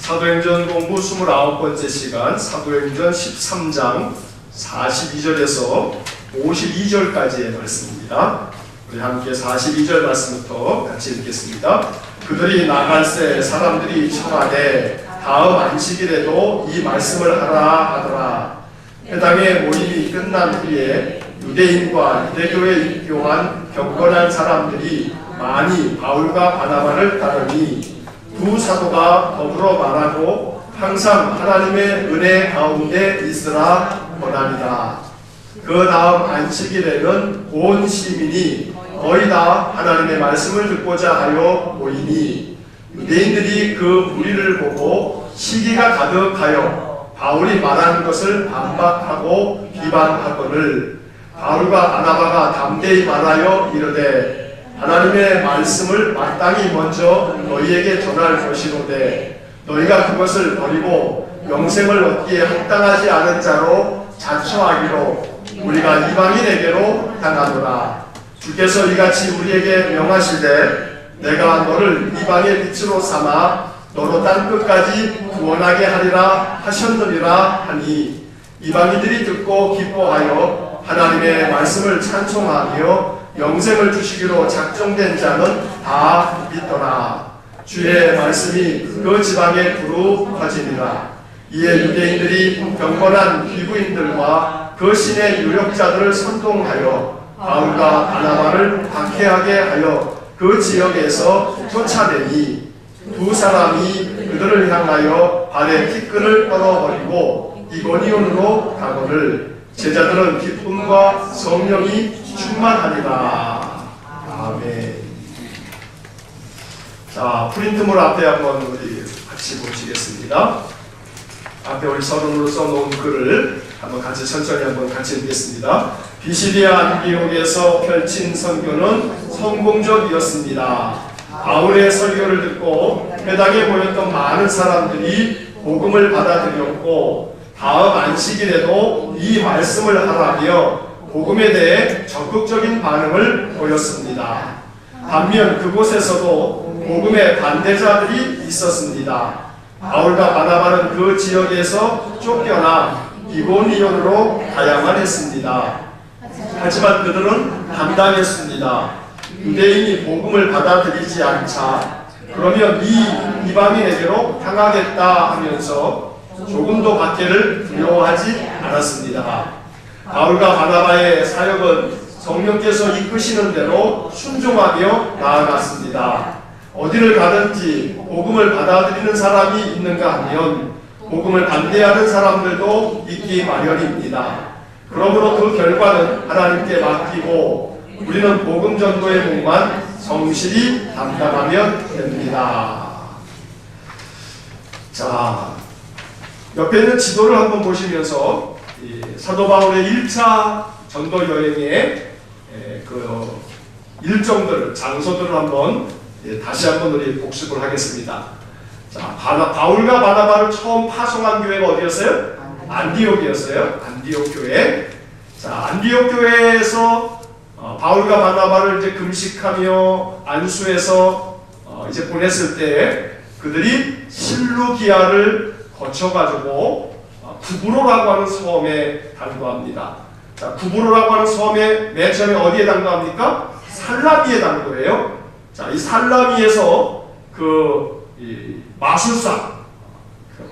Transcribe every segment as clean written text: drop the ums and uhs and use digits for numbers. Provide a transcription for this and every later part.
사도행전 공부 29번째 시간, 사도행전 13장 42절에서 52절까지의 말씀입니다. 우리 함께 42절 말씀부터 같이 읽겠습니다. 그들이 나갈새 사람들이 청하되 다음 안식일에도 이 말씀을 하라 하더라. 회당의 모임이 끝난 후에 유대인과 유대교에 입교한 경건한 사람들이 많이 바울과 바나바를 따르니 두 사도가 더불어 말하고 항상 하나님의 은혜 가운데 있으라 권하니라. 그 다음 안식일에는 온 시민이 거의 다 하나님의 말씀을 듣고자 하여 모이니 유대인들이 그 무리를 보고 시기가 가득하여 바울이 말하는 것을 반박하고 비방하거늘 바울과 바나바가 담대히 말하여 이르되 하나님의 말씀을 마땅히 먼저 너희에게 전할 것이로되 너희가 그것을 버리고 영생을 얻기에 합당하지 않은 자로 자처하기로 우리가 이방인에게로 향하노라. 주께서 이같이 우리에게 명하시되 내가 너를 이방의 빛으로 삼아 너로 땅 끝까지 구원하게 하리라 하셨느니라 하니 이방인들이 듣고 기뻐하여 하나님의 말씀을 찬송하며 영생을 주시기로 작정된 자는 다 믿더라. 주의 말씀이 그 지방에 두루 퍼지니라. 이에 유대인들이 경건한 비구인들과 그 신의 유력자들을 선동하여 바울과 바나바를 박해하게 하여 그 지역에서 쫓아내니 두 사람이 그들을 향하여 발에 티끈을 떨어버리고 이고니온으로 가거늘 제자들은 기쁨과 성령이 충만하리라. 아멘. 자, 프린트물 앞에 한번 우리 같이 보시겠습니다. 앞에 우리 서론으로 써놓은 글을 한번 같이 천천히 한번 같이 읽겠습니다. 비시디아 안디옥에서 펼친 선교는 성공적이었습니다. 바울의 설교를 듣고 회당에 모였던 많은 사람들이 복음을 받아들였고 다음 안식일에도 이 말씀을 하라며 복음에 대해 적극적인 반응을 보였습니다. 반면 그곳에서도 복음의 반대자들이 있었습니다. 바울과 바나바는 그 지역에서 쫓겨나 이고니온으로 가야만 했습니다. 하지만 그들은 담당했습니다. 유대인이 복음을 받아들이지 않자 그러면 이 이방인에게로 향하겠다 하면서 조금도 박해를 두려워하지 않았습니다. 바울과 바나바의 사역은 성령께서 이끄시는 대로 순종하며 나아갔습니다. 어디를 가든지 복음을 받아들이는 사람이 있는가 하면 복음을 반대하는 사람들도 있기 마련입니다. 그러므로 그 결과는 하나님께 맡기고 우리는 복음 전도의 몫만 성실히 감당하면 됩니다. 자, 옆에 있는 지도를 한번 보시면서 사도 바울의 1차 전도 여행의 그 일정들을, 장소들을 한번 다시 한번 우리 복습을 하겠습니다. 자, 바울과 바나바를 처음 파송한 교회가 어디였어요? 안디옥이었어요. 안디옥 교회. 자, 안디옥 교회에서 바울과 바나바를 이제 금식하며 안수해서 이제 보냈을 때 그들이 실루기아를 거쳐가지고 구브로라고 하는 섬에 당도합니다. 자, 구브로라고 하는 섬에 맨 처음에 어디에 당도합니까? 살라미에 당도해요. 자, 이 살라미에서 이 마술사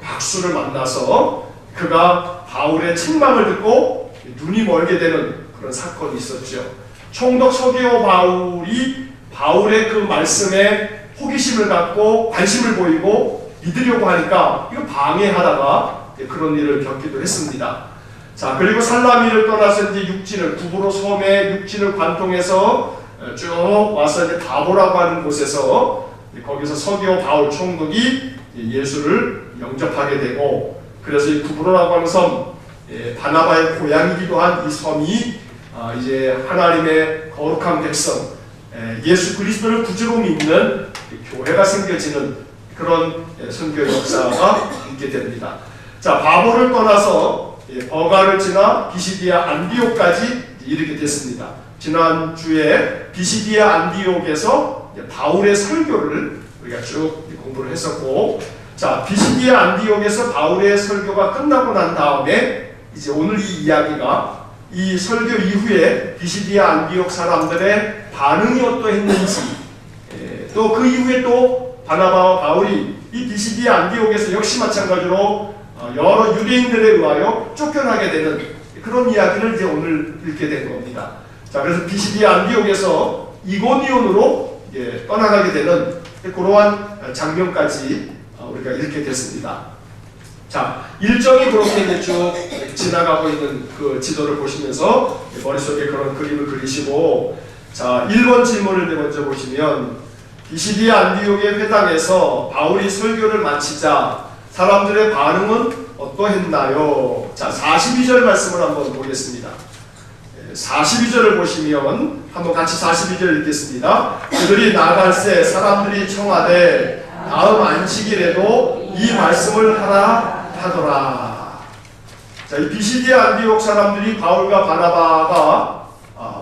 박수를 만나서 그가 바울의 책망을 듣고 눈이 멀게 되는 그런 사건이 있었죠. 총독 서기오 바울이 바울의 그 말씀에 호기심을 갖고 관심을 보이고 믿으려고 하니까 이거 방해하다가 그런 일을 겪기도 했습니다. 자, 그리고 살라미를 떠나서 이제 육진을, 구브로 섬의 육진을 관통해서 쭉 와서 이제 다보라고 하는 곳에서 거기서 서기오 바울 총독이 예수를 영접하게 되고, 그래서 이 구브로라고 하는 섬, 바나바의 고향이기도 한 이 섬이 이제 하나님의 거룩한 백성, 예수 그리스도를 구주로 믿는 교회가 생겨지는 그런 선교 역사가 있게 됩니다. 자, 바보를 떠나서 버가를 지나 비시디아 안디옥까지 이르게 됐습니다. 지난주에 비시디아 안디옥에서 바울의 설교를 우리가 쭉 공부를 했었고, 자, 비시디아 안디옥에서 바울의 설교가 끝나고 난 다음에 이제 오늘 이 이야기가 이 설교 이후에 비시디아 안디옥 사람들의 반응이 어떠했는지, 또 그 이후에 또 바나바와 바울이 이 비시디아 안디옥에서 역시 마찬가지로 여러 유대인들에 의하여 쫓겨나게 되는 그런 이야기를 이제 오늘 읽게 된 겁니다. 자, 그래서 비시디아 안디옥에서 이고니온으로 떠나가게 되는 그러한 장면까지 우리가 읽게 됐습니다. 자, 일정이 그렇게 이제 쭉 지나가고 있는 그 지도를 보시면서 머릿속에 그런 그림을 그리시고, 자, 1번 질문을 먼저 보시면, 비시디아 안디옥의 회당에서 바울이 설교를 마치자 사람들의 반응은 어떠했나요? 자, 42절 말씀을 한번 보겠습니다. 42절을 보시면 한번 같이 42절 읽겠습니다. 그들이 나갈새 사람들이 청하되 다음 안식일에도 이 말씀을 하라 하더라. 자, 이 비시디아 안디옥 사람들이 바울과 바나바가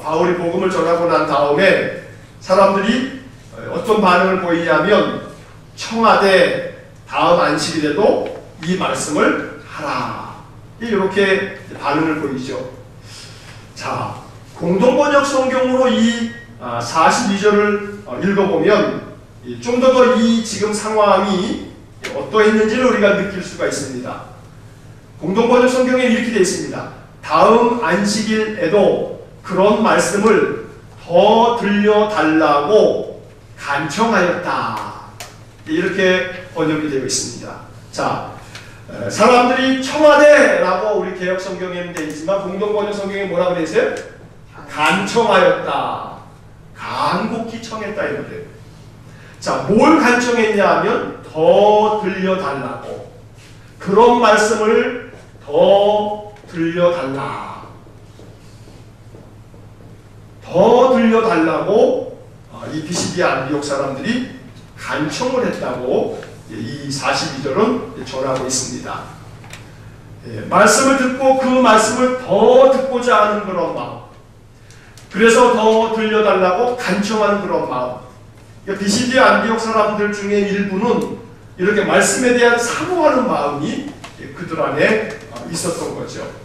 바울이 복음을 전하고 난 다음에 사람들이 어떤 반응을 보이냐면 청하되 다음 안식일에도 이 말씀을 하라, 이렇게 반응을 보이죠. 자, 공동번역 성경으로 이 42절을 읽어보면 좀 더 이 지금 상황이 어떠했는지를 우리가 느낄 수가 있습니다. 공동번역 성경에 이렇게 되어 있습니다. 다음 안식일에도 그런 말씀을 더 들려달라고 간청하였다, 이렇게 번역이 되어 있습니다. 자, 사람들이 청하되라고 우리 개역 성경에는 되어 있지만 공동번역 성경에 뭐라고 되어 있어요? 간청하였다, 간곡히 청했다, 이렇게. 자, 뭘 간청했냐 하면 더 들려달라고, 그런 말씀을 더 들려달라, 더 들려달라고 이 비시디아 안디옥 사람들이 간청을 했다고 이 42절은 전하고 있습니다. 말씀을 듣고 그 말씀을 더 듣고자 하는 그런 마음, 그래서 더 들려달라고 간청하는 그런 마음. 비시디아 안디옥 사람들 중에 일부는 이렇게 말씀에 대한 사모하는 마음이 그들 안에 있었던 거죠.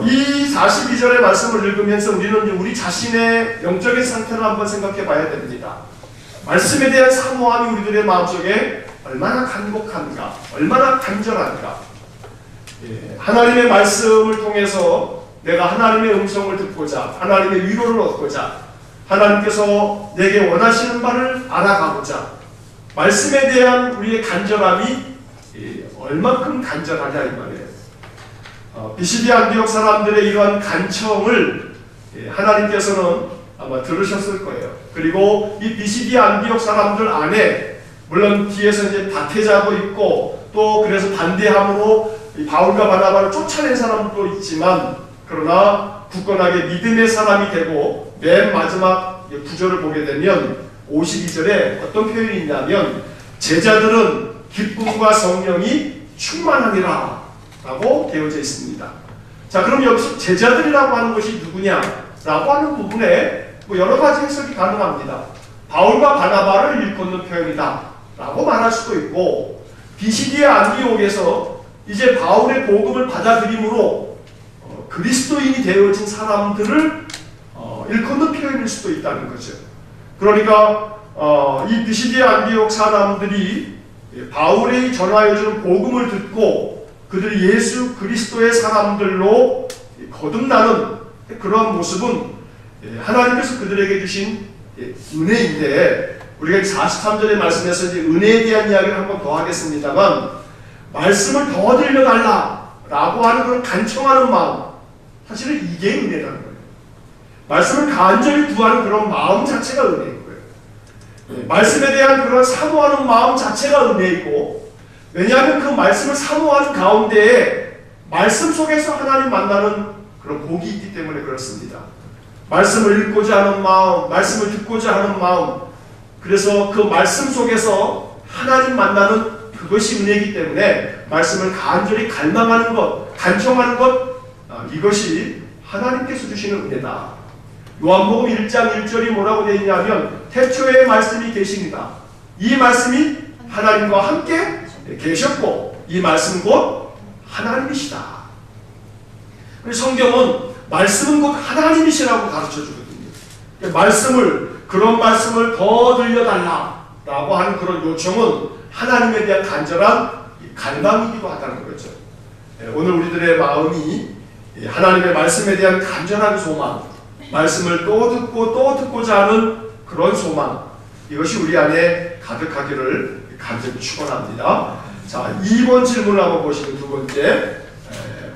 이 42절의 말씀을 읽으면서 우리는 우리 자신의 영적인 상태를 한번 생각해 봐야 됩니다. 말씀에 대한 사모함이 우리들의 마음속에 얼마나 간곡한가, 얼마나 간절한가. 하나님의 말씀을 통해서 내가 하나님의 음성을 듣고자, 하나님의 위로를 얻고자, 하나님께서 내게 원하시는 바를 알아가고자, 말씀에 대한 우리의 간절함이 얼만큼 간절하냐 이 말이에요. 비시디아 안디옥 사람들의 이러한 간청을 하나님께서는 아마 들으셨을 거예요. 그리고 이 비시디아 안디옥 사람들 안에 물론 뒤에서 이제 다태자도 있고, 또 그래서 반대함으로 바울과 바나바를 쫓아낸 사람도 있지만, 그러나 굳건하게 믿음의 사람이 되고 맨 마지막 구절을 보게 되면 52절에 어떤 표현이 있냐면, 제자들은 기쁨과 성령이 충만하니라 라고 되어져 있습니다. 자, 그럼 여기서 제자들이라고 하는 것이 누구냐 라고 하는 부분에 여러 가지 해석이 가능합니다. 바울과 바나바를 일컫는 표현이다 라고 말할 수도 있고, 비시디아 안디옥에서 이제 바울의 복음을 받아들임으로 그리스도인이 되어진 사람들을 일컫는 표현일 수도 있다는 거죠. 그러니까 이 비시디아 안디옥 사람들이 바울이 전하여주는 복음을 듣고 그들이 예수 그리스도의 사람들로 거듭나는 그런 모습은 하나님께서 그들에게 주신 은혜인데, 우리가 43절의 말씀에서 이제 은혜에 대한 이야기를 한번 더 하겠습니다만, 말씀을 더 들려달라라고 하는 그런 간청하는 마음, 사실은 이게 은혜라는 거예요. 말씀을 간절히 구하는 그런 마음 자체가 은혜인 거예요. 말씀에 대한 그런 사모하는 마음 자체가 은혜이고, 왜냐하면 그 말씀을 사모하는 가운데에 말씀 속에서 하나님 만나는 그런 복이 있기 때문에 그렇습니다. 말씀을 읽고자 하는 마음, 말씀을 듣고자 하는 마음, 그래서 그 말씀 속에서 하나님 만나는 그것이 은혜이기 때문에 말씀을 간절히 갈망하는 것, 간청하는 것, 이것이 하나님께서 주시는 은혜다. 요한복음 1장 1절이 뭐라고 되어 있냐면, 태초에 말씀이 계십니다. 이 말씀이 하나님과 함께 계셨고 이 말씀 곧 하나님이시다. 그래서 성경은 말씀은 곧 하나님이시라고 가르쳐 주거든요. 그런 말씀을 더 들려달라라고 하는 그런 요청은 하나님에 대한 간절한 간당이기도 하다는 거죠. 오늘 우리들의 마음이 하나님의 말씀에 대한 간절한 소망, 말씀을 또 듣고 또 듣고자 하는 그런 소망, 이것이 우리 안에 가득하기를 간절히 축원합니다. 자, 2번 질문을 한번 보시면 두 번째,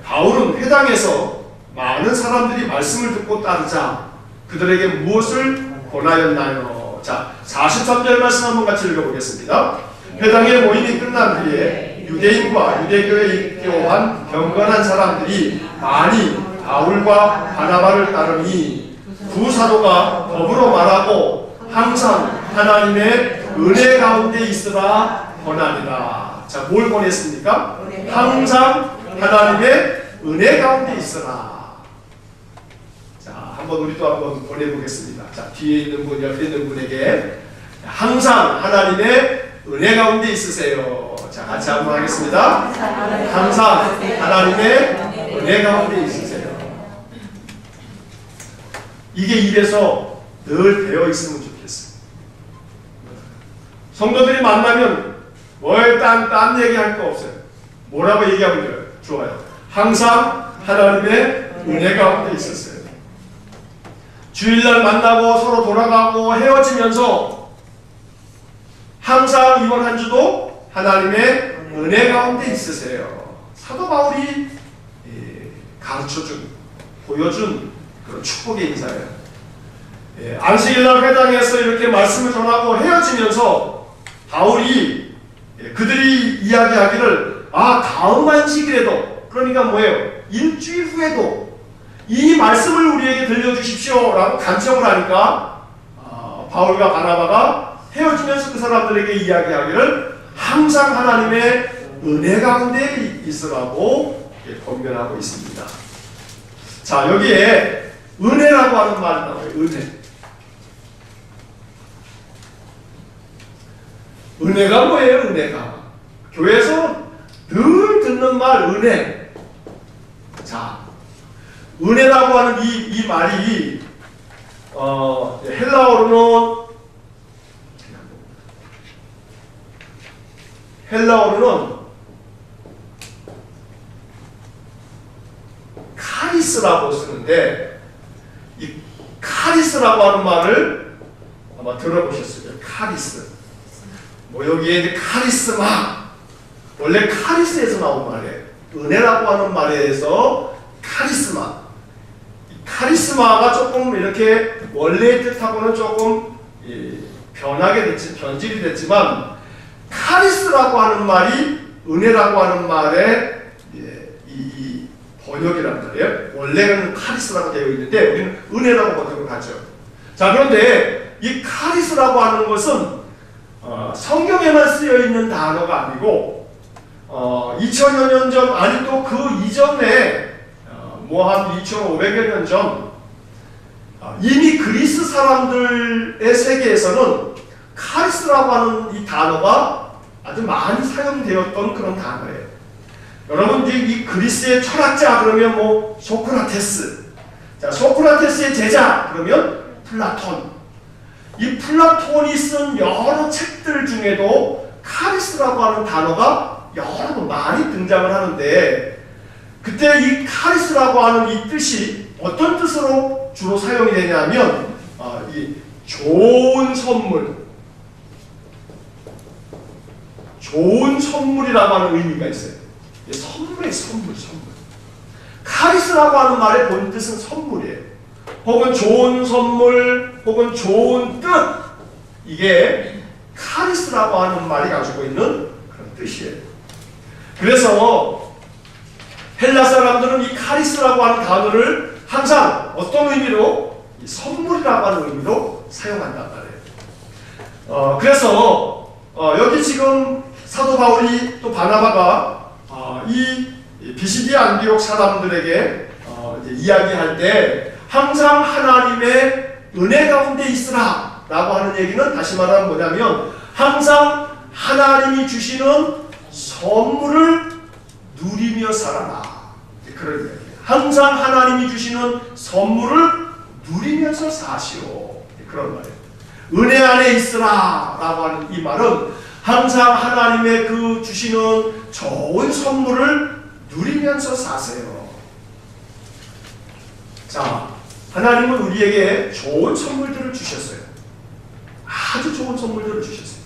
바울은 회당에서 많은 사람들이 말씀을 듣고 따르자 그들에게 무엇을 권하였나요? 자, 43절 말씀 한번 같이 읽어보겠습니다. 회당의 모임이 끝난 뒤에 유대인과 유대교에 입교한 경건한 사람들이 많이 바울과 바나바를 따르니 두 사도가 더불어 말하고 항상 하나님의 은혜 가운데 있으라 권하니라. 자, 뭘 권했습니까? 항상 하나님의 은혜 가운데 있으라. 자, 우리도 한번 권해보겠습니다. 자, 뒤에 있는 분, 옆에 있는 분에게 항상 하나님의 은혜 가운데 있으세요. 자, 같이 한번 하겠습니다. 항상 하나님의 은혜 가운데 있으세요. 이게 입에서 늘 되어 있으면 좋겠어요. 성도들이 만나면 딴 얘기할 거 없어요. 뭐라고 얘기하면 돼요? 좋아요. 항상 하나님의 은혜 가운데 있으세요. 주일날 만나고 서로 돌아가고 헤어지면서 항상 이번 한 주도 하나님의 은혜 가운데 있으세요. 사도 바울이 가르쳐준, 보여준 그런 축복의 인사예요. 안식일날 회당에서 이렇게 말씀을 전하고 헤어지면서 바울이 그들이 이야기하기를 다음 안식일에도, 그러니까 뭐예요? 일주일 후에도 이 말씀을 우리에게 들려주십시오 라고 간청을 하니까 바울과 바나바가 헤어지면서 그 사람들에게 이야기하기를 항상 하나님의 은혜 가운데 있으라고 권면하고 있습니다. 자, 여기에 은혜라고 하는 말이 나와요. 은혜가 뭐예요? 은혜가 교회에서 늘 듣는 말 은혜. 자, 은혜라고 하는 이 말이 헬라어로는 카리스라고 쓰는데, 이 카리스라고 하는 말을 아마 들어보셨을 거예요. 카리스. 여기에 이제 카리스마. 원래 카리스에서 나온 말이에요. 은혜라고 하는 말에서 카리스마. 카리스마가 조금 이렇게 원래의 뜻하고는 조금 변질이 됐지만, 카리스라고 하는 말이 은혜라고 하는 말의 이 번역이란 말이에요. 원래는 카리스라고 되어 있는데 우리는 은혜라고 번역을 하죠. 자, 그런데 이 카리스라고 하는 것은 성경에만 쓰여 있는 단어가 아니고 2000여 년 전, 아니 또 그 이전에 한 2500여 년 전 이미 그리스 사람들의 세계에서는 카리스라고 하는 이 단어가 아주 많이 사용되었던 그런 단어예요. 여러분, 이 그리스의 철학자 그러면 소크라테스. 자, 소크라테스의 제자 그러면 플라톤. 이 플라톤이 쓴 여러 책들 중에도 카리스라고 하는 단어가 여러 번 많이 등장을 하는데, 그때 이 카리스라고 하는 이 뜻이 어떤 뜻으로 주로 사용이 되냐면 이 좋은 선물이라고 하는 의미가 있어요. 선물. 카리스라고 하는 말의 본 뜻은 선물이에요. 혹은 좋은 선물, 혹은 좋은 뜻. 이게 카리스라고 하는 말이 가지고 있는 그런 뜻이에요. 그래서 헬라 사람들은 이 카리스라고 하는 단어를 항상 어떤 의미로? 선물이라고 하는 의미로 사용한단 말이에요. 그래서 여기 지금 사도 바울이 또 바나바가 이 비시디아 안디옥 사람들에게 이제 이야기할 때 항상 하나님의 은혜 가운데 있으라 라고 하는 얘기는 다시 말하면 뭐냐면 항상 하나님이 주시는 선물을 누리며 살아라. 그런 이야기예요. 항상 하나님이 주시는 선물을 누리면서 사시오. 그런 말이에요. 은혜 안에 있으라 라고 하는 이 말은 항상 하나님의 그 주시는 좋은 선물을 누리면서 사세요. 자, 하나님은 우리에게 좋은 선물들을 주셨어요. 아주 좋은 선물들을 주셨어요.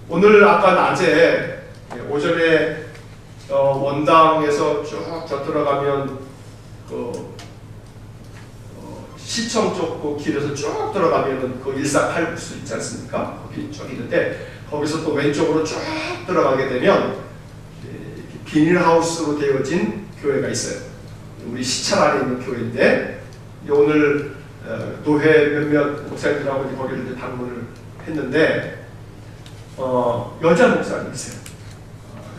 오늘 아까 낮에 오전에 원당에서 쭉 들어가면 그 시청 쪽 그 길에서 쭉 들어가면은 그 1489수 있지 않습니까? 거기 쭉 있는데 거기서 또 왼쪽으로 쭉 들어가게 되면 비닐하우스로 되어진 교회가 있어요. 우리 시찰 안에 있는 교회인데 오늘 노회 몇몇 목사님들하고 거기를 이제 방문을 했는데 여자 목사님이세요.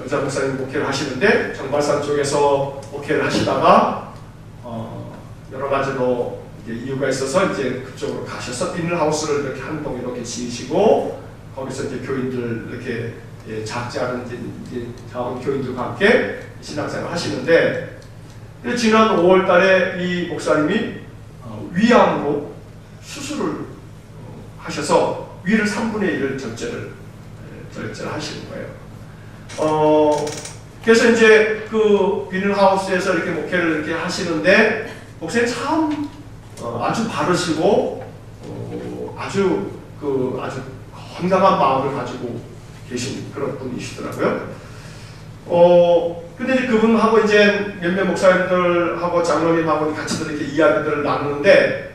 여자 목사님 목회를 하시는데 정발산 쪽에서 목회를 하시다가 여러 가지로 이제 이유가 있어서 이제 그쪽으로 가셔서 비닐하우스를 이렇게 한 동 이렇게 지으시고 거기서 이제 교인들 이렇게 작지 않은 이제 작은 교인들과 함께 신앙생활을 하시는데 지난 5월달에 이 목사님이 위암으로 수술을 하셔서 위를 3분의 1을 절제를 하시는 거예요. 그래서 이제 그 비닐하우스에서 이렇게 목회를 이렇게 하시는데 목사님 참 아주 바르시고 아주 건강한 마음을 가지고 계신 그런 분이시더라고요. 근데 이제 그분하고 이제 몇몇 목사님들하고 장로님하고 같이 이렇게 이야기들을 나누는데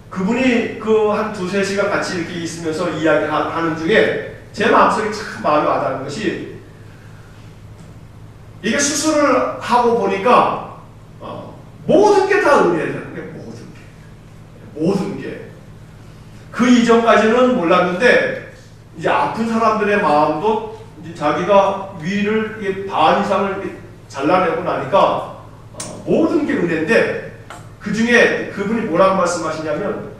그분이 그 한 2-3시간 같이 이렇게 있으면서 이야기하는 중에 제 마음속에 참 마음이 와닿는 것이 이게 수술을 하고 보니까 모든 게 다 은혜라는 게 모든 게. 그 이전까지는 몰랐는데 이제 아픈 사람들의 마음도 이제 자기가 위를 반 이상을 이렇게 잘라내고 나니까 모든 게 은혜인데 그 중에 그분이 뭐라고 말씀하시냐면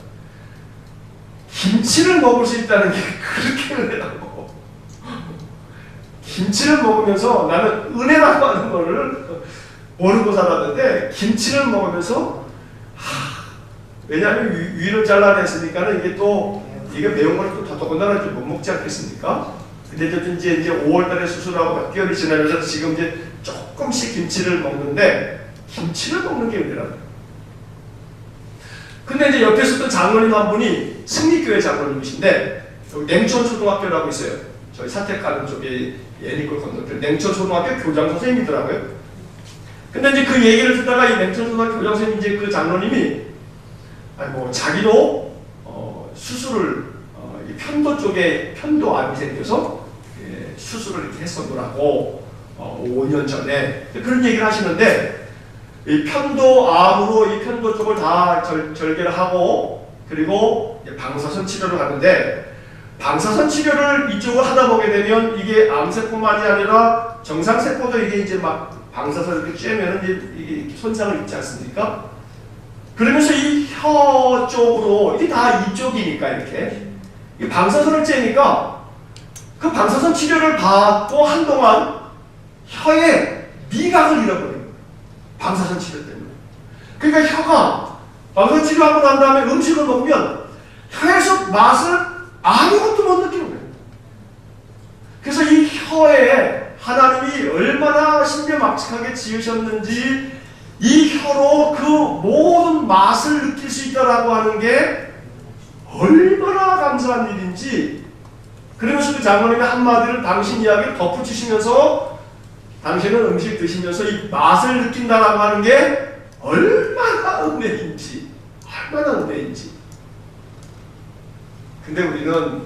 김치를 먹을 수 있다는 게 그렇게 은혜라고. 김치를 먹으면서 나는 은혜라고 하는 거를 모르고 살았는데 김치를 먹으면서 왜냐하면 위를 잘라냈으니까는 이게 매운 걸 또 더더군다나 못 먹지 않겠습니까? 근데 이제 5월달에 수술하고 몇 개월이 지나면서 지금 이제 조금씩 김치를 먹는데 김치를 먹는 게 은혜라는 거예요. 근데 이제 옆에 있었던 장로님 한 분이 승리교회 장로님이신데 여기 냉천초등학교라고 있어요. 저희 사택 가는 쪽에 예니골 건너편 냉천초등학교 교장 선생님이더라고요. 근데 이제 그 얘기를 듣다가 이 냉천초등학교 교장 선생님 이제 그 장로님이 자기도 수술을 이 편도 쪽에 편도암이 생겨서 수술을 이렇게 했었더라고 5년 전에 그런 얘기를 하시는데 이 편도암으로 이 편도 쪽을 다 절개를 하고 그리고 방사선 치료를 하는데 방사선 치료를 이쪽을 하다 보게 되면 이게 암세포만이 아니라 정상세포도 이게 이제 막 방사선을 이렇게 쬐면은 이게 손상을 입지 않습니까? 그러면서 이 혀 쪽으로 이게 다 이쪽이니까 이렇게 이 방사선을 쬐니까 그 방사선 치료를 받고 한동안 혀에 미각을 잃어버린 거예요. 방사선 치료 때문에. 그러니까 혀가 방사선 치료하고 난 다음에 음식을 먹으면 혀에서 맛을 아무것도 못 느끼는 거예요. 그래서 이 혀에 하나님이 얼마나 신비막측하게 지으셨는지 이 혀로 그 모든 맛을 느낄 수 있다라고 하는 게 얼마나 감사한 일인지 그러면서 그 장로님이 한마디를 당신 이야기를 덧붙이시면서 당신은 음식 드시면서 이 맛을 느낀다라고 하는 게 얼마나 은혜인지 근데 우리는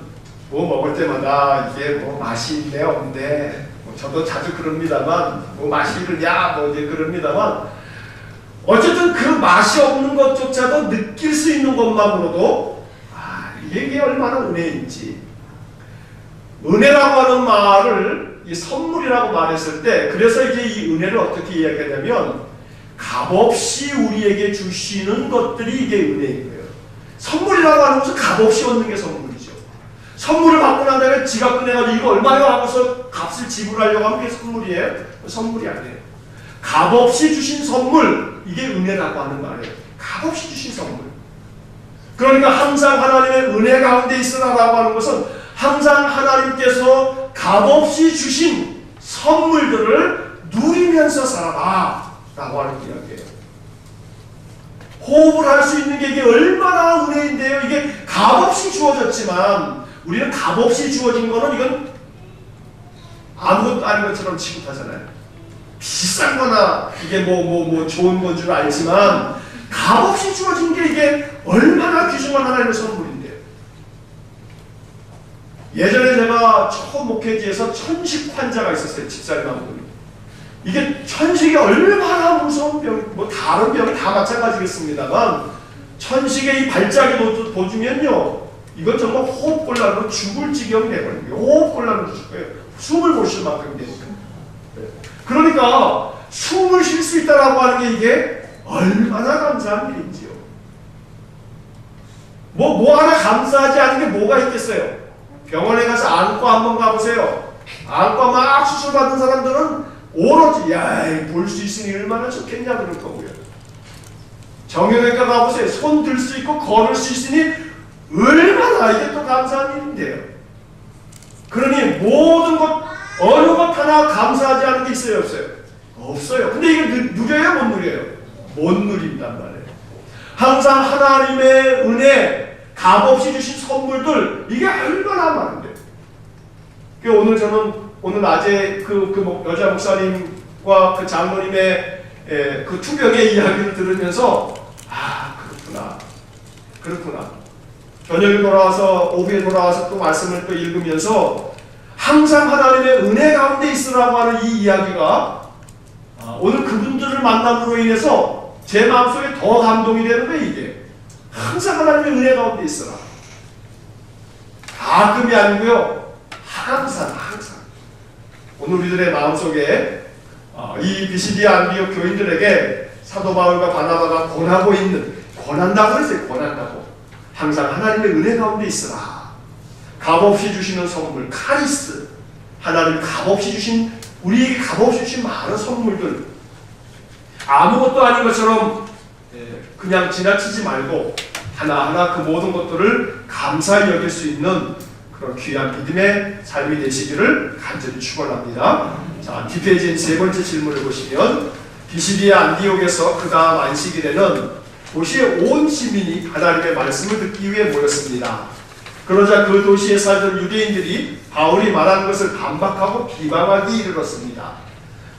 뭐 먹을 때마다 이게 뭐 맛이 있네 없네 저도 자주 그럽니다만 뭐 맛이 있느냐 뭐 이제 그럽니다만 어쨌든 그 맛이 없는 것조차도 느낄 수 있는 것만으로도 이게 얼마나 은혜인지. 은혜라고 하는 말을 이 선물이라고 말했을 때 그래서 이제 이 은혜를 어떻게 이야기하냐면 값없이 우리에게 주시는 것들이 이게 은혜인 거예요. 선물이라고 하는 것은 값없이 얻는 게 선물이에요. 선물을 받고 난 다음에 지갑 꺼내가지고 이거 얼마요 하고서 값을 지불하려고 하면 그게 선물이에요? 선물이 아니에요. 값없이 주신 선물, 이게 은혜라고 하는 말이에요. 값없이 주신 선물. 그러니까 항상 하나님의 은혜 가운데 있으라라고 하는 것은 항상 하나님께서 값없이 주신 선물들을 누리면서 살아라 라고 하는 이야기예요. 호흡을 할 수 있는 게 이게 얼마나 은혜인데요. 이게 값없이 주어졌지만 우리는 값없이 주어진 거는 이건 아무것도 아닌 것처럼 취급하잖아요. 비싼 거나 이게 뭐 좋은 건 줄 알지만 값없이 주어진 게 이게 얼마나 귀중한 하나님의 선물인데요. 예전에 제가 처음 목회지에서 천식 환자가 있었어요. 집사님 한 분이. 이게 천식이 얼마나 무서운 병, 뭐 다른 병이 다 마찬가지겠습니다만 천식의 이 발작이 도주면요, 이건 정말 호흡곤란으로 죽을 지경이 되거든요. 호흡곤란으로 죽을 거예요. 숨을 못 쉴 만큼 되니까. 그러니까 숨을 쉴 수 있다라고 하는 게 이게 얼마나 감사한 일인지요. 뭐 하나 감사하지 않은 게 뭐가 있겠어요? 병원에 가서 안과 한번 가보세요. 안과 막 수술 받은 사람들은 오로지 볼 수 있으니 얼마나 좋겠냐 그럴 거고요. 정형외과 가보세요. 손 들 수 있고 걸을 수 있으니 얼마나 이게 또 감사한 일인데요. 그러니 모든 것 어느 것 하나 감사하지 않은 게 있어요, 없어요? 없어요. 근데 이게 누려요, 못 누려요? 못 누린단 말이에요. 항상 하나님의 은혜, 값없이 주신 선물들, 이게 얼마나 많은데. 오늘 낮에 여자 목사님과 그 장로님의 그 투병의 이야기를 들으면서 그렇구나. 저녁에 돌아와서 오후에 돌아와서 또 말씀을 또 읽으면서 항상 하나님의 은혜 가운데 있으라고 하는 이 이야기가 오늘 그분들을 만남으로 인해서 제 마음속에 더 감동이 되는 거예요. 이게 항상 하나님의 은혜 가운데 있으라. 가끔이 아니고요, 항상. 오늘 우리들의 마음속에 이 비시디 안디옥 교인들에게 사도 바울과 바나바가 권한다고 그랬어요. 권한다고. 항상 하나님의 은혜 가운데 있으라. 값없이 주시는 선물, 카리스. 하나님 값없이 주신, 우리에게 값없이 주신 많은 선물들. 아무것도 아닌 것처럼 그냥 지나치지 말고 하나하나 그 모든 것들을 감사히 여길 수 있는 그런 귀한 믿음의 삶이 되시기를 간절히 축원합니다. 자, 뒷페이지에 세 번째 질문을 보시면 비시디아 안디옥에서 그 다음 안식일에는 도시의 온 시민이 하나님의 말씀을 듣기 위해 모였습니다. 그러자 그 도시에 살던 유대인들이 바울이 말한 것을 반박하고 비방하기 이르렀습니다.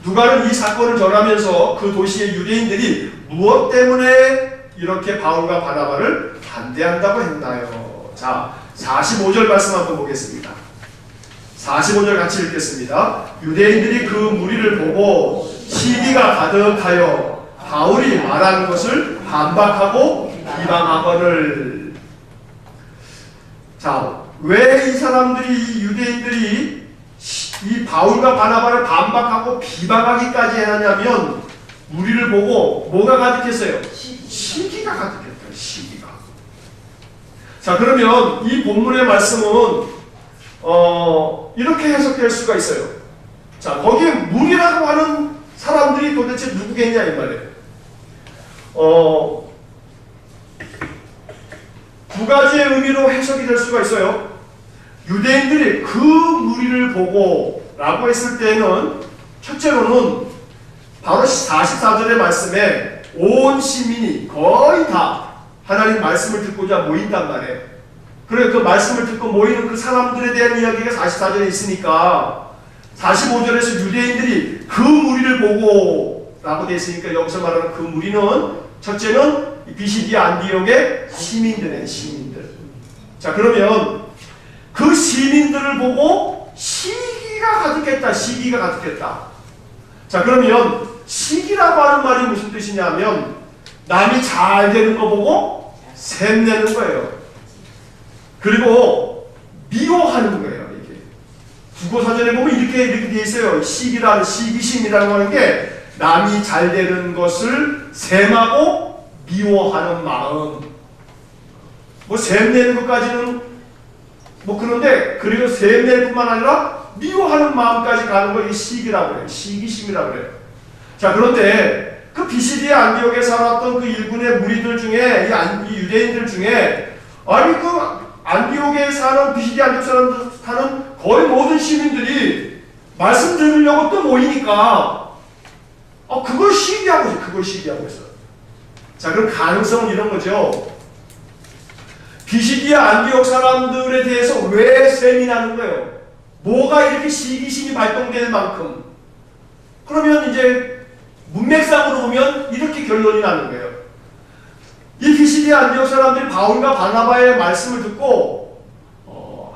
누가는 이 사건을 전하면서 그 도시의 유대인들이 무엇 때문에 이렇게 바울과 바나바를 반대한다고 했나요? 자, 45절 말씀 한번 보겠습니다. 45절 같이 읽겠습니다. 유대인들이 그 무리를 보고 시기가 가득하여 바울이 말한 것을 반박하고 비방하거늘. 자, 왜 이 사람들이, 이 유대인들이 이 바울과 바나바를 반박하고 비방하기까지 하냐면 무리를 보고 뭐가 가득했어요? 시기가 가득했다. 시기가. 자, 그러면 이 본문의 말씀은 이렇게 해석될 수가 있어요. 자, 거기에 무리라고 하는 사람들이 도대체 누구겠냐 이 말이에요. 두 가지의 의미로 해석이 될 수가 있어요. 유대인들이 그 무리를 보고 라고 했을 때는 첫째로는 바로 44절의 말씀에 온 시민이 거의 다 하나님 말씀을 듣고자 모인단 말이에요. 그래, 그 말씀을 듣고 모이는 그 사람들에 대한 이야기가 44절에 있으니까 45절에서 유대인들이 그 무리를 보고 라고 되어 있으니까 여기서 말하는 그 무리는 첫째는 비시디아 안디옥의 시민들의 시민들. 자, 그러면 그 시민들을 보고 시기가 가득했다. 시기가 가득했다. 자, 그러면 시기라고 하는 말이 무슨 뜻이냐면 남이 잘 되는 거 보고 샘내는 거예요. 그리고 미워하는 거예요. 이게 국어사전에 보면 이렇게 되어 있어요. 시기라는, 시기심이라고 하는 게 남이 잘 되는 것을 샘하고 미워하는 마음. 뭐 샘내는 것까지는 그런데 그리고 샘낼 뿐만 아니라 미워하는 마음까지 가는 걸 이 시기라고 해요. 시기심이라고 해요. 자, 그런데 그 비시디의 안디옥에 살았던 그 일군의 무리들 중에 이 유대인들 중에 아니 그 안디옥에 사는 비시디 안디옥 사는 거의 모든 시민들이 말씀 들으려고 또 모이니까 그걸 시기하고 있어요. 그걸 시기하고 있어요. 자, 그럼 가능성은 이런 거죠. 비시디의 안디옥 사람들에 대해서 왜 셈이 나는 거예요? 뭐가 이렇게 시기심이 발동될 만큼? 그러면 이제 문맥상으로 보면 이렇게 결론이 나는 거예요. 이 비시디의 안디옥 사람들이 바울과 바나바의 말씀을 듣고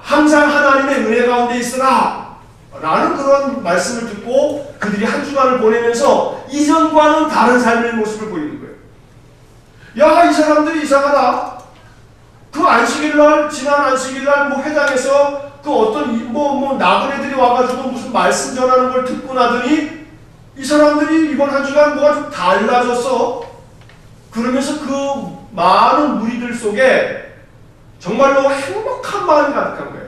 항상 하나님의 은혜 가운데 있으라 라는 그런 말씀을 듣고 그들이 한 주간을 보내면서 이전과는 다른 삶의 모습을 보이는 거예요. 야, 이 사람들이 이상하다. 그 안식일날, 지난 안식일날 회당에서 그 어떤 나그네들이 와가지고 무슨 말씀 전하는 걸 듣고 나더니 이 사람들이 이번 한 주간 뭐가 좀 달라졌어. 그러면서 그 많은 무리들 속에 정말로 행복한 마음이 가득한 거예요.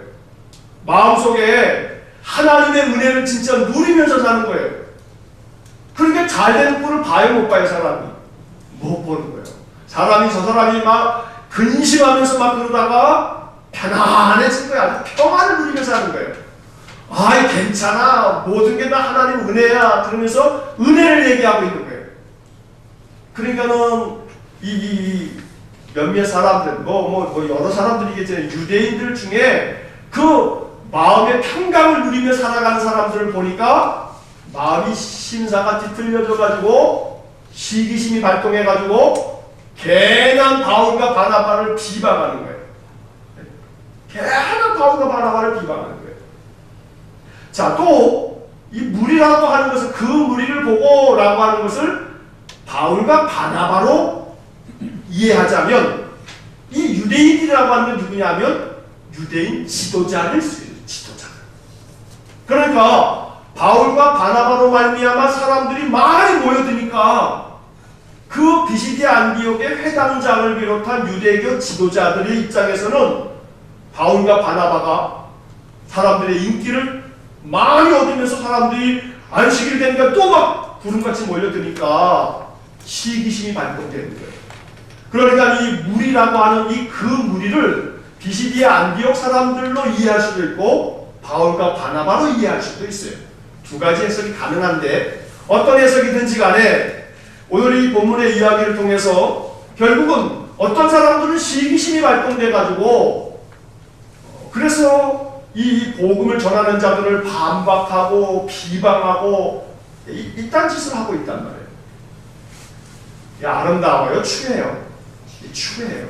마음속에 하나님의 은혜를 진짜 누리면서 사는 거예요. 그러니까 잘되는 꼴을 봐요, 못 봐요, 사람이? 못 보는 거예요. 저 사람이 막 근심하면서 막 그러다가 편안해진 거야. 평안을 누리면서 하는 거예요. 아이, 괜찮아. 모든 게 다 하나님 은혜야. 그러면서 은혜를 얘기하고 있는 거예요. 그러니까는 이 몇몇 사람들, 여러 사람들이겠지만 유대인들 중에 그 마음의 평강을 누리며 살아가는 사람들을 보니까 마음이 심사가 뒤틀려져가지고 시기심이 발동해가지고 괜한 바울과 바나바를 비방하는 거예요. 괜한 바울과 바나바를 비방하는 거예요. 자, 또 이 무리라고 하는 것은 그 무리를 보고라고 하는 것을 바울과 바나바로 이해하자면 이 유대인이라고 하는 건 누구냐면 유대인 지도자를 쓰여요. 지도자. 그러니까 바울과 바나바로 말미암아 사람들이 많이 모여드니까 그 비시디아 안디옥의 회당장을 비롯한 유대교 지도자들의 입장에서는 바울과 바나바가 사람들의 인기를 많이 얻으면서 사람들이 안식일 되니까 또 막 구름같이 몰려드니까 시기심이 발동되는 거예요. 그러니까 이 무리라고 하는 이 그 무리를 비시디아 안디옥 사람들로 이해할 수도 있고 바울과 바나바로 이해할 수도 있어요. 두 가지 해석이 가능한데 어떤 해석이든지 간에 오늘 이 본문의 이야기를 통해서 결국은 어떤 사람들은 시기심이 발동돼 가지고 그래서 이 복음을 전하는 자들을 반박하고 비방하고 이딴 짓을 하고 있단 말이에요. 아름다워요? 추해요? 추해요.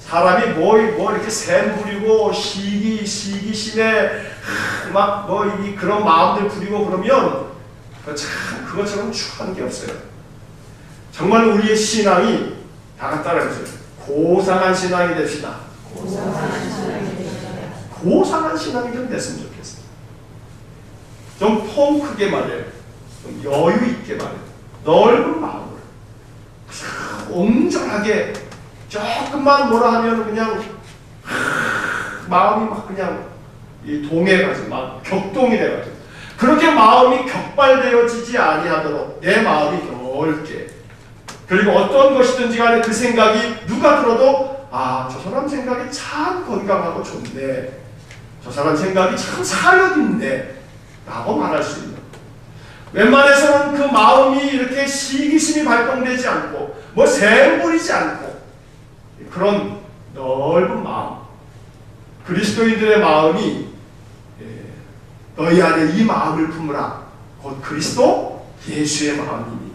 사람이 뭐 이렇게 샘 부리고 시기심에 막 그런 마음들 부리고 그러면 참 그것처럼 추한 게 없어요. 정말 우리의 신앙이 다 같이 따라해보세요. 고상한 신앙이 됩시다. 고상한 신앙이 좀 됐으면 좋겠어요. 좀 통 크게 말해요. 좀 여유 있게 말해요. 넓은 마음을 온전하게 조금만 뭐라 하면 그냥 마음이 막 그냥 동해가지고 막 격동이 돼가지고 그렇게 마음이 격발되어지지 아니하도록 내 마음이 넓게 그리고 어떤 것이든지 간에 그 생각이 누가 들어도 저 사람 생각이 참 건강하고 좋네. 저 사람 생각이 참 사역있네. 라고 말할 수 있는 웬만해서는 그 마음이 이렇게 시기심이 발동되지 않고 샘 부리지 않고 그런 넓은 마음 그리스도인들의 마음이 너희 안에 이 마음을 품으라. 곧 그리스도 예수의 마음이니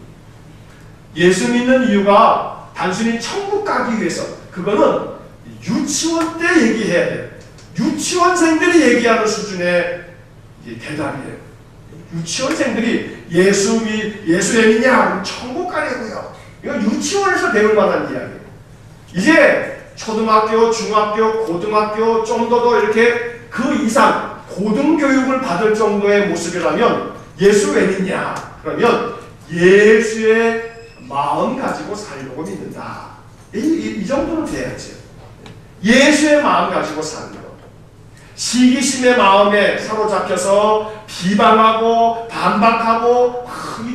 예수 믿는 이유가 단순히 천국 가기 위해서 그거는 유치원 때 얘기해야 돼요. 유치원생들이 얘기하는 수준의 대답이에요. 유치원생들이 예수 믿냐? 천국 가려고요. 이거 유치원에서 배울 만한 이야기예요. 이제 초등학교, 중학교, 고등학교 좀 더 이렇게 그 이상 고등교육을 받을 정도의 모습이라면 예수 왜 믿냐? 그러면 예수의 마음 가지고 살려고 믿는다. 이 정도는 돼야죠. 예수의 마음 가지고 사는 것. 시기심의 마음에 사로잡혀서 비방하고 반박하고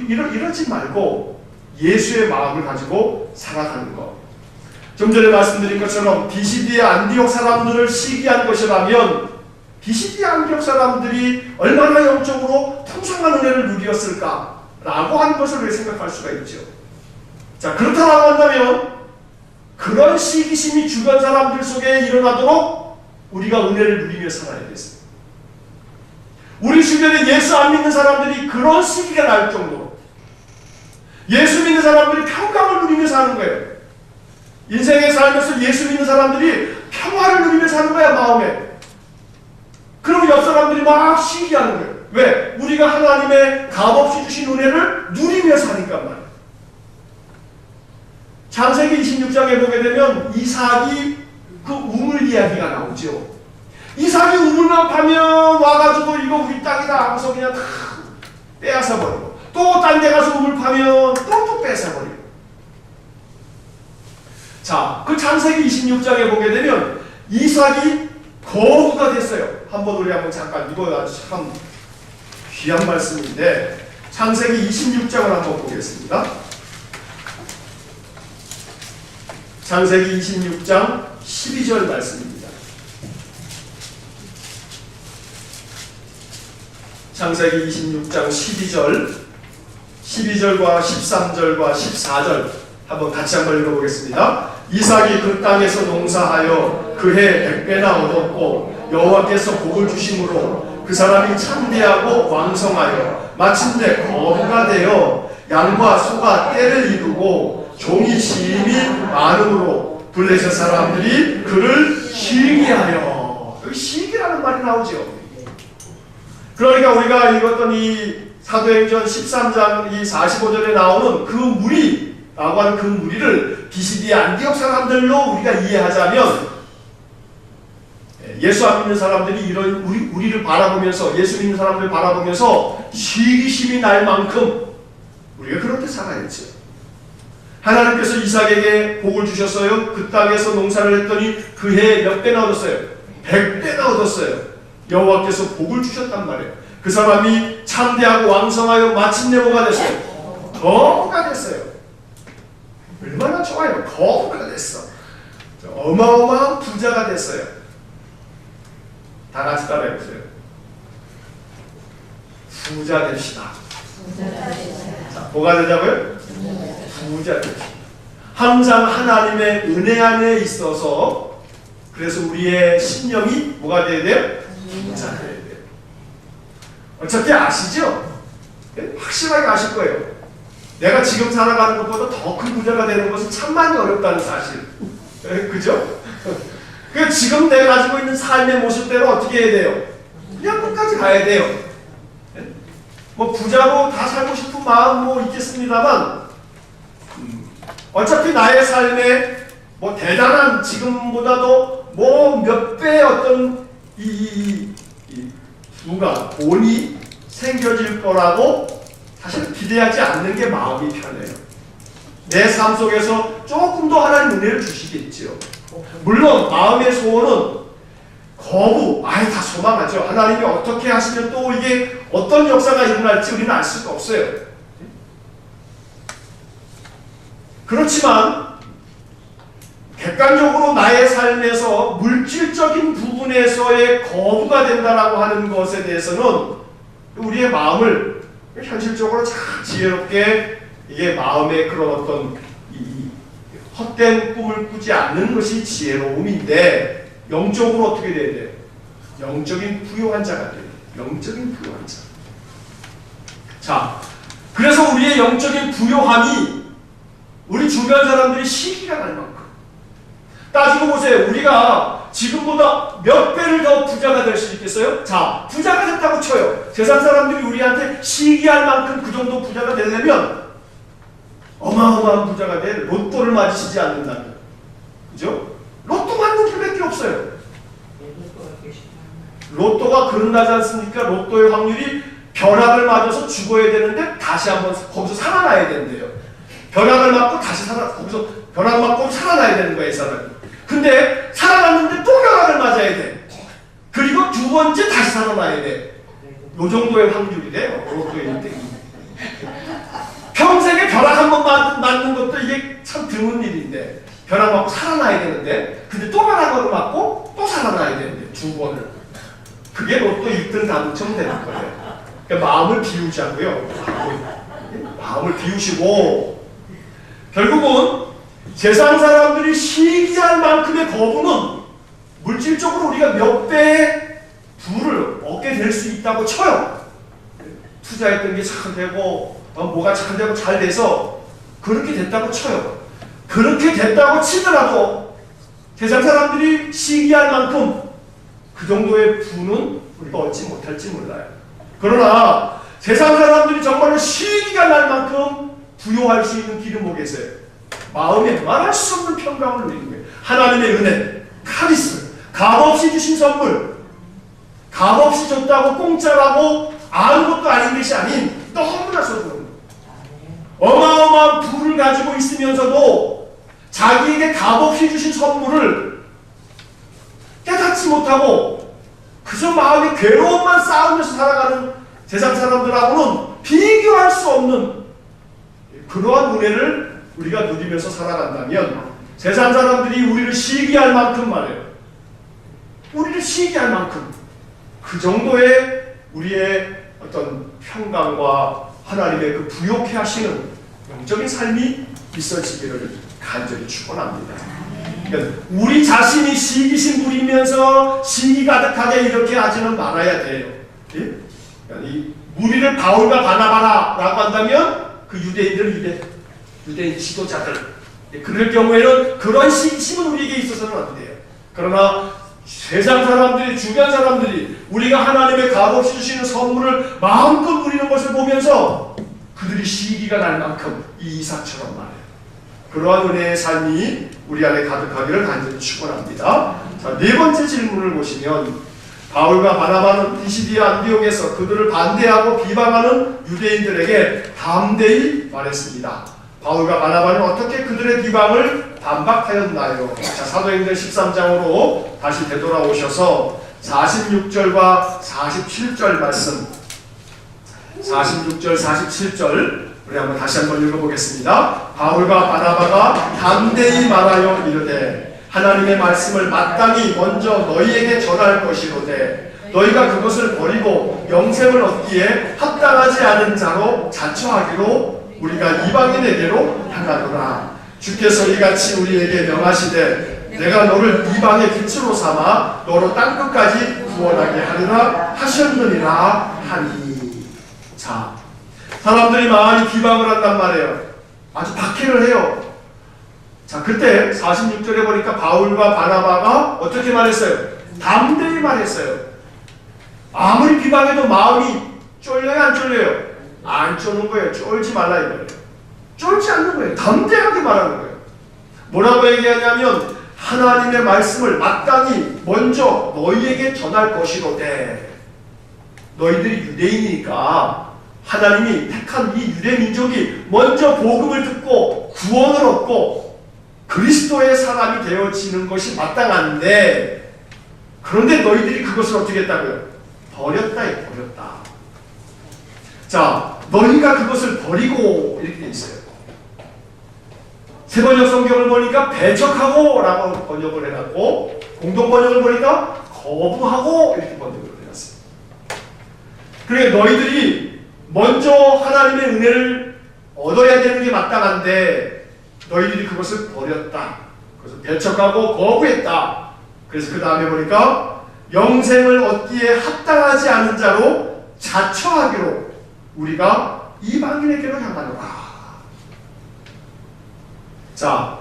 이러지 말고 예수의 마음을 가지고 살아가는 것. 좀 전에 말씀드린 것처럼 비시디의 안디옥 사람들을 시기한 것이라면 비시디 안디옥 사람들이 얼마나 영적으로 풍성한 은혜를 누렸을까라고 하는 것을 우리가 생각할 수가 있죠. 자, 그렇다고 한다면 그런 시기심이 주변 사람들 속에 일어나도록 우리가 은혜를 누리며 살아야겠습니다. 우리 주변에 예수 안 믿는 사람들이 그런 시기가 날 정도로 예수 믿는 사람들이 평강을 누리며 사는 거예요. 인생에 살면서 예수 믿는 사람들이 평화를 누리며 사는 거야, 마음에. 그러면 옆 사람들이 막 시기하는 거예요. 왜? 우리가 하나님의 값없이 주신 은혜를 누리며 사니까 말이에요. 창세기 26장에 보게 되면 이삭이 그 우물 이야기가 나오죠. 이삭이 우물만 파면 와가지고 이거 우리 땅이다 하고서 그냥 다 빼앗아 버리고, 또 딴 데 가서 우물 파면 또 뺏어 버리고. 자, 그 창세기 26장에 보게 되면 이삭이 거부가 됐어요. 우리 한번 잠깐, 이거 아주 참 귀한 말씀인데 창세기 26장을 한번 보겠습니다. 창세기 26장 12절 말씀입니다. 창세기 26장 12절과 13절과 14절 한번 같이 한번 읽어보겠습니다. 이삭이 그 땅에서 농사하여 그해 100배나 얻었고 여호와께서 복을 주심으로 그 사람이 창대하고 왕성하여 마침내 거부가 되어 양과 소가 떼를 이루고 종이 심히 많음으로 블레셋 사람들이 그를 시기하여. 여기 시기라는 말이 나오죠. 그러니까 우리가 읽었던 이 사도행전 13장 이 45절에 나오는 그 무리라고 하는 그 무리를 비시디 안디옥 사람들로 우리가 이해하자면, 예수 안 믿는 사람들이 이런 우리를 바라보면서, 예수 믿는 사람들을 바라보면서 시기심이 날 만큼 우리가 그렇게 살아야죠. 하나님께서 이삭에게 복을 주셨어요. 그 땅에서 농사를 했더니 그 해에 몇 배나 얻었어요? 100배나 얻었어요. 여호와께서 복을 주셨단 말이에요. 그 사람이 창대하고 왕성하여 마침내 뭐가 됐어요? 거부가 됐어요. 얼마나 좋아요. 거부가 됐어. 어마어마한 부자가 됐어요. 다 같이 따라해보세요. 부자 됩시다. 자, 뭐가 되자고요? 부자 됩시다. 항상 하나님의 은혜 안에 있어서, 그래서 우리의 신념이 뭐가 돼야 돼요? 부자 돼야 돼요. 어차피 아시죠? 확실하게 아실 거예요. 내가 지금 살아가는 것보다 더 큰 부자가 되는 것은 참만이 어렵다는 사실. 그죠? 그 지금 내가 가지고 있는 삶의 모습대로 어떻게 해야 돼요? 그냥 끝까지 가야 돼요. 뭐 부자로 다 살고 싶은 마음 뭐 있겠습니다만, 어차피 나의 삶에 뭐 대단한, 지금보다도 뭐 몇 배의 어떤 돈이 생겨질 거라고 사실 기대하지 않는 게 마음이 편해요. 내 삶 속에서 조금 더 하나님 은혜를 주시겠지요. 물론 마음의 소원은 거부, 다 소망하죠. 하나님이 어떻게 하시면 또 이게 어떤 역사가 일어날지 우리는 알 수가 없어요. 그렇지만 객관적으로 나의 삶에서 물질적인 부분에서의 거부가 된다라고 하는 것에 대해서는 우리의 마음을 현실적으로 잘 지혜롭게, 이게 마음의 그런 어떤 이 헛된 꿈을 꾸지 않는 것이 지혜로움인데, 영적으로 어떻게 돼야 돼요? 영적인 부요한 자가 돼요. 영적인 부요한 자. 자, 그래서 우리의 영적인 부요함이 우리 주변 사람들이 시기가 날 만큼, 따지고 보세요. 우리가 지금보다 몇 배를 더 부자가 될 수 있겠어요? 자, 부자가 됐다고 쳐요. 세상 사람들이 우리한테 시기할 만큼 그 정도 부자가 되려면 어마어마한 부자가 될 로또를 맞으시지 않는다면, 그죠? 로또 맞는 분밖에 없어요. 로또가 그런다지 않습니까? 로또의 확률이 벼락을 맞아서 죽어야 되는데 다시 한번 거기서 살아나야 된대요. 벼락을 맞고 다시 거기서 벼락 맞고 살아나야 되는 거예요, 이 사람이. 근데 살아났는데 또 벼락을 맞아야 돼. 그리고 두 번째 다시 살아나야 돼. 요 정도의 확률이 돼요. 평생에 벼락 한 번 맞는 것도 이게 참 드문 일인데, 벼락 맞고 살아나야 되는데, 근데 또 벼락 한 번 맞고 또 살아나야 되는데, 두 번을. 그게 로또 1등 당첨 되는 거예요. 그러니까 마음을 비우자고요. 마음을 비우시고, 결국은 세상 사람들이 시기할 만큼의 거부는 물질적으로 우리가 몇 배의 부를 얻게 될 수 있다고 쳐요. 투자했던 게 잘 되고 뭐가 잘 되고 잘 돼서 그렇게 됐다고 쳐요. 그렇게 됐다고 치더라도 세상 사람들이 시기할 만큼 그 정도의 부는 우리가 얻지 못할지 몰라요. 그러나 세상 사람들이 정말로 시기가 날 만큼 부여할 수 있는 길은 뭐겠어요? 마음에 말할 수 없는 평강을 누리는 거예요. 하나님의 은혜, 카리스마, 값없이 주신 선물, 값없이 줬다고 공짜라고 아무것도 아닌 것이 아닌 너무나 소중한 어마어마한 부를 가지고 있으면서도 자기에게 값없이 주신 선물을 깨닫지 못하고 그저 마음의 괴로움만 쌓으면서 살아가는 세상 사람들하고는 비교할 수 없는 그러한 은혜를 우리가 누리면서 살아간다면 세상 사람들이 우리를 시기할 만큼 말해요. 우리를 시기할 만큼 그 정도의 우리의 어떤 평강과 하나님의 그 부욕해 하시는 영적인 삶이 있어지기를 간절히 축원합니다. 그러니까 우리 자신이 시기심 부리면서 시기 가득하게 이렇게 하지는 말아야 돼요. 예? 그러니까 이 무리를 바울과 바나바라라고 한다면 그 유대인 지도자들, 그럴 경우에는 그런 시기심은 우리에게 있어서는 안 돼요. 그러나 세상 사람들이, 주변 사람들이 우리가 하나님의 값없이 주시는 선물을 마음껏 누리는 것을 보면서 그들이 시기가 날 만큼 이 이삭처럼 말해요. 그러한 은혜의 삶이 우리 안에 가득하기를 간절히 축원합니다. 자, 네 번째 질문을 보시면 바울과 바나바는 피시디아 안디옥에서 그들을 반대하고 비방하는 유대인들에게 담대히 말했습니다. 바울과 바나바는 어떻게 그들의 비방을 반박하였나요? 자, 사도행전 13장으로 다시 되돌아오셔서 46절과 47절 말씀, 46절, 47절 우리 한번 다시 한번 읽어보겠습니다. 바울과 바나바가 담대히 말하여 이르되 하나님의 말씀을 마땅히 먼저 너희에게 전할 것이로되 너희가 그것을 버리고 영생을 얻기에 합당하지 않은 자로 자처하기로 우리가 이방인에게로 향하노라. 주께서 이같이 우리에게 명하시되 내가 너를 이방의 빛으로 삼아 너로 땅끝까지 구원하게 하리라 하셨느니라 하니. 자, 사람들이 많이 비방을 한단 말이에요. 아주 박해를 해요. 자, 그때 46절에 보니까 바울과 바나바가 어떻게 말했어요? 담대히 말했어요. 아무리 비방해도 마음이 쫄려요, 안 쫄려요? 안 쫄는 거예요. 쫄지 말라 이거예요. 쫄지 않는 거예요. 담대하게 말하는 거예요. 뭐라고 얘기하냐면 하나님의 말씀을 마땅히 먼저 너희에게 전할 것이로되, 너희들이 유대인이니까 하나님이 택한 이 유대 민족이 먼저 복음을 듣고 구원을 얻고 그리스도의 사람이 되어지는 것이 마땅한데, 그런데 너희들이 그것을 어떻게 했다고요? 버렸다. 자, 너희가 그것을 버리고 이렇게 돼 있어요. 세번역 성경을 보니까 배척하고 라고 번역을 해놨고, 공동번역을 보니까 거부하고 이렇게 번역을 해놨어요. 그러니까 너희들이 먼저 하나님의 은혜를 얻어야 되는 게 마땅한데 너희들이 그것을 버렸다. 그래서 배척하고 거부했다. 그래서 그 다음에 보니까 영생을 얻기에 합당하지 않은 자로 자처하기로 우리가 이방인에게로 향하노라. 자,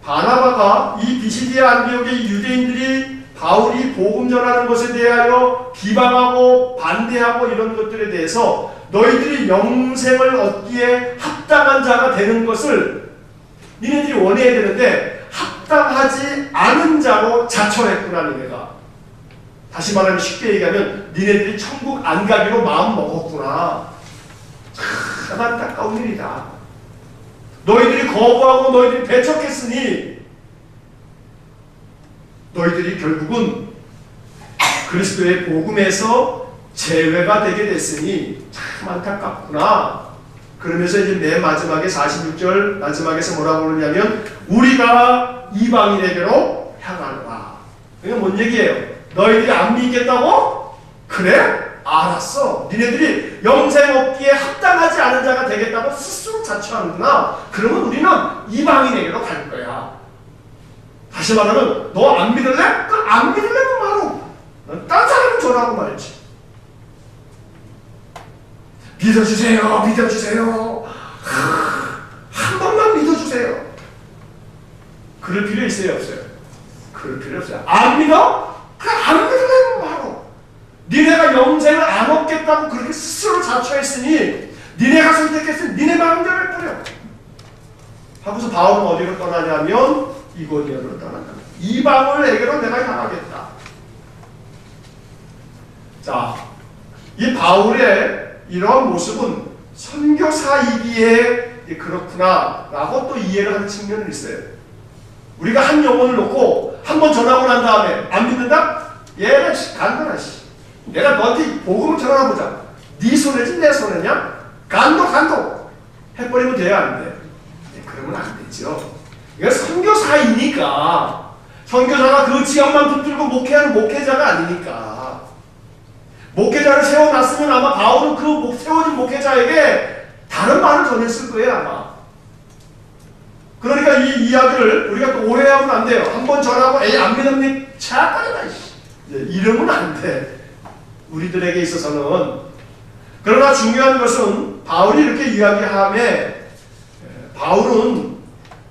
바나바가 이 비시디아 안디옥의 유대인들이 바울이 복음 전하는 것에 대하여 비방하고 반대하고 이런 것들에 대해서 너희들이 영생을 얻기에 합당한 자가 되는 것을 니네들이 원해야 되는데 합당하지 않은 자로 자처했구나. 니네가 다시 말하면 쉽게 얘기하면 니네들이 천국 안 가기로 마음 먹었구나. 참 안타까운 일이다. 너희들이 거부하고 너희들이 배척했으니 너희들이 결국은 그리스도의 복음에서 제외가 되게 됐으니 참 안타깝구나. 그러면서 이제 맨 마지막에 46절 마지막에서 뭐라고 그러냐면 우리가 이방인에게로 향하노라. 이게 뭔 얘기예요? 너희들이 안 믿겠다고? 그래? 알았어. 니네들이 영생 얻기에 합당하지 않은 자가 되겠다고 스스로 자처하는구나. 그러면 우리는 이방인에게로 갈 거야. 다시 말하면 너 안 믿을래? 안 믿으려면 말로 딴 사람은 전하고 말지. 믿어주세요. 믿어주세요. 한 번만 믿어주세요. 그럴 필요 있어요? 없어요? 그럴 필요 없어요. 안 믿어? 안 믿으려면 말로. 니네가 영생을 안 얻겠다고 그렇게 스스로 자처했으니 니네가 선택했으니 니네 마음대로 해버려. 하고서 바울은 어디로 떠나냐면 이고니온으로 떠난다. 이방인에게로 내가 향하겠다. 자, 이 바울의 이러한 모습은 선교사이기에 그렇구나 라고 또 이해를 하는 측면은 있어요. 우리가 한 영혼을 놓고 한 번 전하고 난 다음에 안 믿는다? 얘는 간단하 씨. 내가 너한테 복음을 전하보자. 네 손해지 내 손해냐? 간도 해버리면 돼야 안 돼? 네, 그러면 안 되죠. 이건 선교사이니까 선교사가 그 지역만 붙들고 목회하는 목회자가 아니니까 목회자를 세워놨으면 아마 바울은 그 세워진 목회자에게 다른 말을 전했을 거예요 아마. 그러니까 이 이야기를 우리가 또 오해하면 안 돼요. 한 번 전하고 에이 안 믿었니? 차까지다 이러면 안 돼. 우리들에게 있어서는. 그러나 중요한 것은 바울이 이렇게 이야기하며 바울은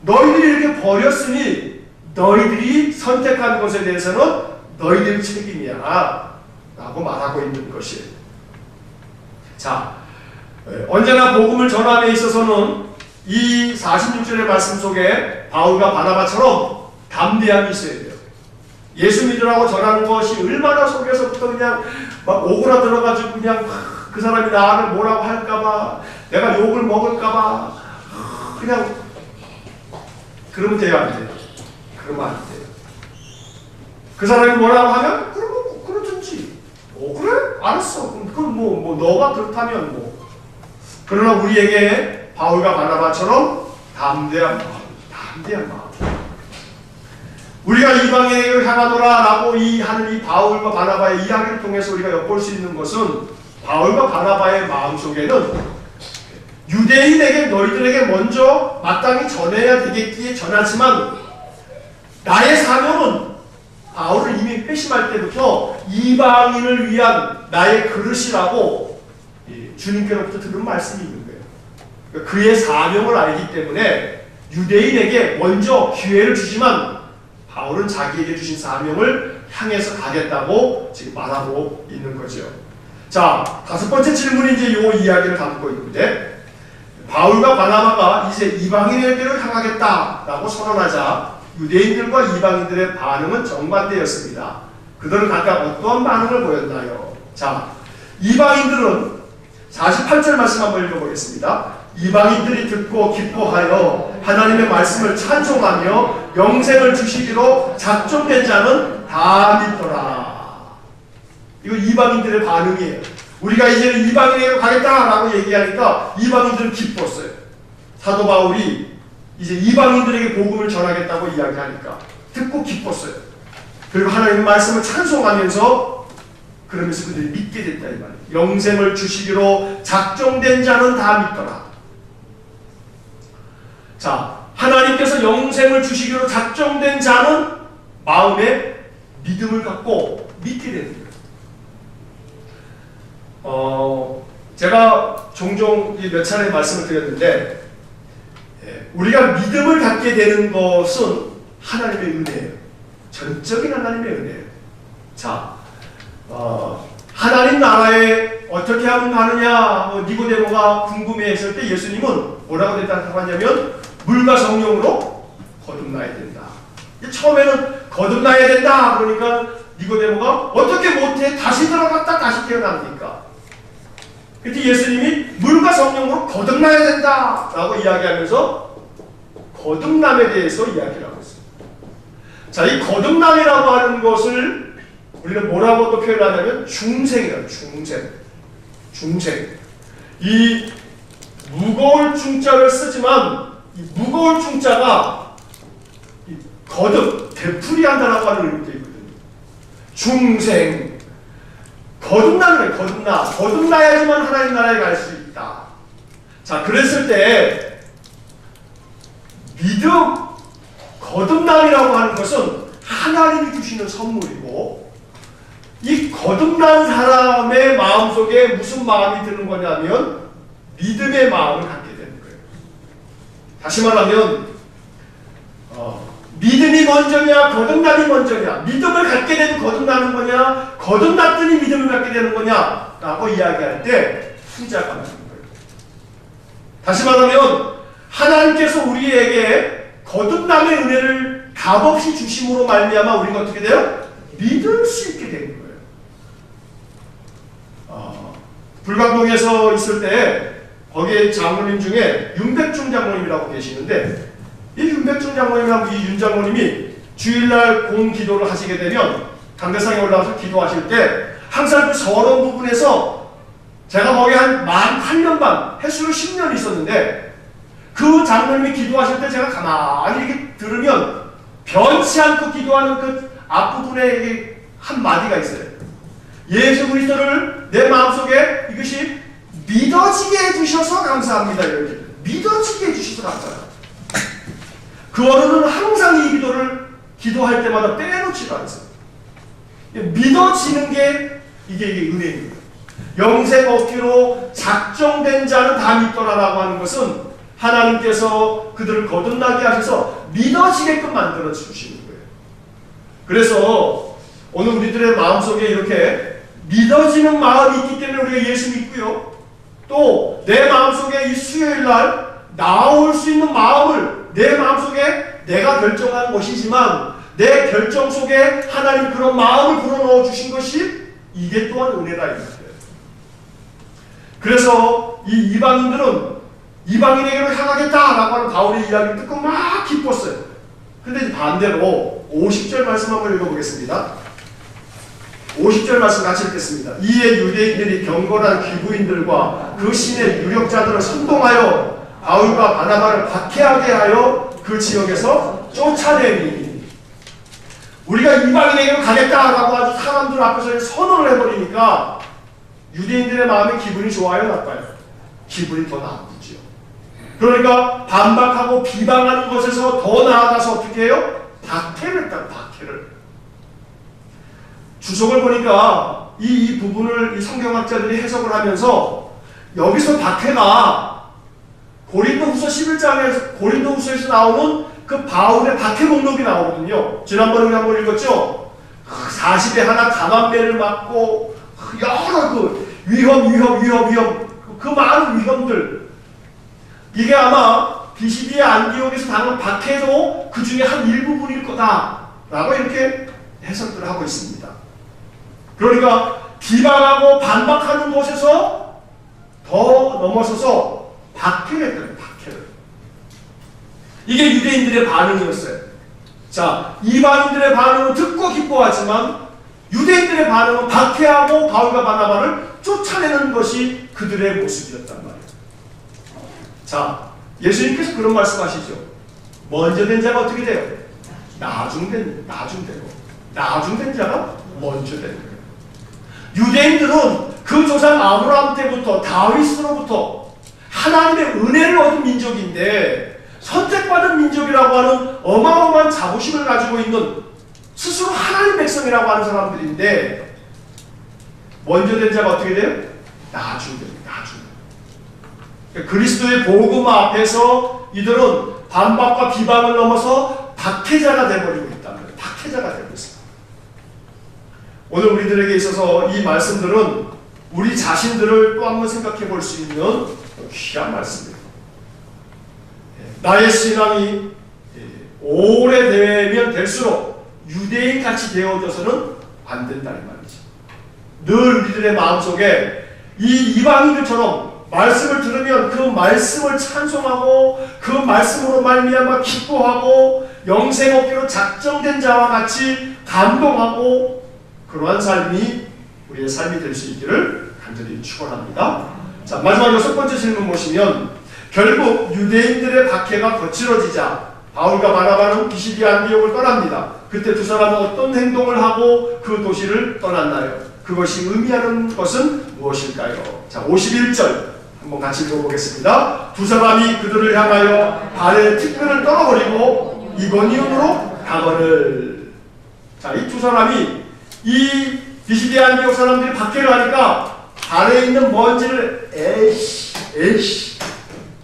너희들이 이렇게 버렸으니 너희들이 선택한 것에 대해서는 너희들 책임이야 라고 말하고 있는 것이에요. 자, 언제나 복음을 전함에 있어서는 이 46절의 말씀 속에 바울과 바나바처럼 담대함이 있어야 돼요. 예수 믿으라고 전하는 것이 얼마나 속에서부터 그냥 막 오그라들어가지고 그냥 그 사람이 나를 뭐라고 할까봐 내가 욕을 먹을까봐 그냥 그러면 돼요 안 돼요? 그러면 안 돼요. 그 사람이 뭐라고 하면 그러면 그러든지 그래? 알았어. 그럼 뭐 너가 그렇다면 뭐. 그러나 우리에게 바울과 바나바처럼 담대한 마음. 우리가 이방인에게 향하노라 라고 하는 이 바울과 바나바의 이야기를 통해서 우리가 엿볼 수 있는 것은 바울과 바나바의 마음속에는 유대인에게 너희들에게 먼저 마땅히 전해야 되겠기에 전하지만 나의 사명은 바울을 이미 회심할 때부터 이방인을 위한 나의 그릇이라고 주님께로부터 들은 말씀이 있는 거예요. 그러니까 그의 사명을 알기 때문에 유대인에게 먼저 기회를 주지만 바울은 자기에게 주신 사명을 향해서 가겠다고 지금 말하고 있는 거죠. 자, 다섯 번째 질문이 이제 이 이야기를 담고 있는데 바울과 바나바가 이제 이방인에게로 향하겠다라고 선언하자 유대인들과 이방인들의 반응은 정반대였습니다. 그들은 각각 어떠한 반응을 보였나요? 자, 이방인들은 48절 말씀 한번 읽어보겠습니다. 이방인들이 듣고 기뻐하여 하나님의 말씀을 찬송하며 영생을 주시기로 작정된 자는 다 믿더라. 이거 이방인들의 반응이에요. 우리가 이제 이방인에게로 가겠다라고 얘기하니까 이방인들은 기뻤어요. 사도 바울이 이제 이방인들에게 복음을 전하겠다고 이야기하니까 듣고 기뻤어요. 그리고 하나님의 말씀을 찬송하면서 그러면서 그들이 믿게 됐다 이 말이에요. 영생을 주시기로 작정된 자는 다 믿더라. 자, 하나님께서 영생을 주시기로 작정된 자는 마음에 믿음을 갖고 믿게 되는 거예요. 제가 종종 몇 차례 말씀을 드렸는데 우리가 믿음을 갖게 되는 것은 하나님의 은혜예요. 전적인 하나님의 은혜예요. 자, 하나님 나라에 어떻게 하면 가느냐 니고데모가 궁금해했을 때 예수님은 뭐라고 대답하고 하냐면 물과 성령으로 거듭나야 된다. 처음에는 거듭나야 된다 그러니까 니고데모가 어떻게 못해 다시 들어갔다 다시 태어납니까? 그때 예수님이 물과 성령으로 거듭나야 된다 라고 이야기하면서 거듭남에 대해서 이야기를 하고 있습니다. 자, 이 거듭남이라고 하는 것을 우리는 뭐라고 또 표현하냐면 중생이에요. 중생. 이 무거울 중자를 쓰지만 이 무거울 중자가 이 거듭, 되풀이한다라고 하는 의미도 있거든요. 중생. 거듭나는 거예요. 거듭나야지만 하나님 나라에 갈 수 있다. 자, 그랬을 때 믿음, 거듭남이라고 하는 것은 하나님이 주시는 선물이고, 이 거듭난 사람의 마음속에 무슨 마음이 드는 거냐면 믿음의 마음을 갖게 되는 거예요. 다시 말하면 믿음이 먼저냐 거듭남이 먼저냐, 믿음을 갖게 되면 거듭나는 거냐, 거듭났더니 믿음을 갖게 되는 거냐 라고 이야기할 때 후자가 맞는 거예요. 다시 말하면 하나님께서 우리에게 거듭남의 은혜를 값없이 주심으로 말미암아 우리가 어떻게 돼요? 믿을 수 있게 되는 거예요. 불광동에서 있을 때 거기에 장로님 중에 윤백중 장로님이라고 계시는데, 이 윤백중 장로님하고 이 윤 장로님이 주일날 공기도를 하시게 되면 강대상에 올라가서 기도하실 때 항상 그 서론 부분에서, 제가 거기 한 만 8년 반, 횟수로 10년 있었는데, 그 장로님이 기도하실 때 제가 가만히 이렇게 들으면 변치 않고 기도하는 그 앞부분에 한 마디가 있어요. 예수 그리스도를 내 마음속에 이것이 믿어지게 해주셔서 감사합니다. 이렇게 믿어지게 해주셔서 감사합니다. 그 어른은 항상 이 기도를 기도할 때마다 빼놓지도 않습니다. 믿어지는 게 이게 은혜입니다. 영생 얻기로 작정된 자는 다 믿더라라고 하는 것은 하나님께서 그들을 거듭나게 하셔서 믿어지게끔 만들어 주시는 거예요. 그래서 오늘 우리들의 마음속에 이렇게 믿어지는 마음이 있기 때문에 우리가 예수 믿고요, 또 내 마음속에 이 수요일날 나올 수 있는 마음을 내 마음속에 내가 결정한 것이지만 내 결정 속에 하나님 그런 마음을 불어넣어 주신 것이 이게 또한 은혜다 이 말이에요. 그래서 이 이방인들은 이방인에게로 향하겠다라고 하는 바울의 이야기를 듣고 막 기뻤어요. 근데 반대로 50절 말씀 한번 읽어보겠습니다. 50절 말씀 같이 읽겠습니다. 이에 유대인들이 경건한 귀부인들과 그 신의 유력자들을 선동하여 바울과 바나바를 박해하게 하여 그 지역에서 쫓아내니, 우리가 이방인에게로 가겠다라고 아주 사람들 앞에서 선언을 해버리니까 유대인들의 마음에 기분이 좋아요, 나빠요? 기분이 더 나쁘지요. 그러니까 반박하고 비방하는 것에서 더 나아가서 어떻게 해요? 박해를 했다. 박해를. 주석을 보니까 이 부분을 이 성경학자들이 해석을 하면서 여기서 박해가 고린도후서 11장에서 고린도후서에서 나오는 그 바울의 박해 목록이 나오거든요. 지난번에 우리 한번 읽었죠. 40에 하나 감암매를 맞고 여러 그 위험 그 많은 위험들, 이게 아마 비시디의 안디옥에서 당한 박해도 그 중에 한 일부분일 거다라고 이렇게 해석들을 하고 있습니다. 그러니까 비방하고 반박하는 것에서 더 넘어서서 박해를 했다는, 박해를. 이게 유대인들의 반응이었어요. 자, 이방인들의 반응은 듣고 기뻐하지만 유대인들의 반응은 박해하고 바울과 바나바를 쫓아내는 것이 그들의 모습이었단 말이에요. 자, 예수님께서 그런 말씀하시죠. 먼저 된 자가 어떻게 돼요? 나중된 자가 먼저 되는 거예요. 유대인들은 그 조상 아브라함 때부터 다윗으로부터 하나님의 은혜를 얻은 민족인데, 선택받은 민족이라고 하는 어마어마한 자부심을 가지고 있는 스스로 하나님 백성이라고 하는 사람들인데, 먼저 된 자가 어떻게 돼요? 나중됩니다. 그리스도의 복음 앞에서 이들은 반박과 비방을 넘어서 박해자가 되어버리고 있다는 거예요. 박해자가 되고 있습니다. 오늘 우리들에게 있어서 이 말씀들은 우리 자신들을 또 한번 생각해 볼 수 있는 귀한 말씀입니다. 나의 신앙이 오래되면 될수록 유대인같이 되어져서는 안 된다는 말이죠. 늘 우리들의 마음속에 이 이방인들처럼 말씀을 들으면 그 말씀을 찬송하고 그 말씀으로 말미암아 기뻐하고 영생 얻기로 작정된 자와 같이 감동하고 그러한 삶이 우리의 삶이 될 수 있기를 간절히 축원합니다. 자, 마지막 6번째 질문 보시면 결국 유대인들의 박해가 거칠어지자 바울과 바나바는 비시디아 안디옥을 떠납니다. 그때 두 사람은 어떤 행동을 하고 그 도시를 떠났나요? 그것이 의미하는 것은 무엇일까요? 자, 51절 한번 같이 읽어보겠습니다. 두 사람이 그들을 향하여 발에 티끌을 떨어버리고 이고니온으로 가거늘. 자, 이 두 사람이 이 비시디아 안디옥 사람들이 박해를 하니까 발에 있는 먼지를 에이씨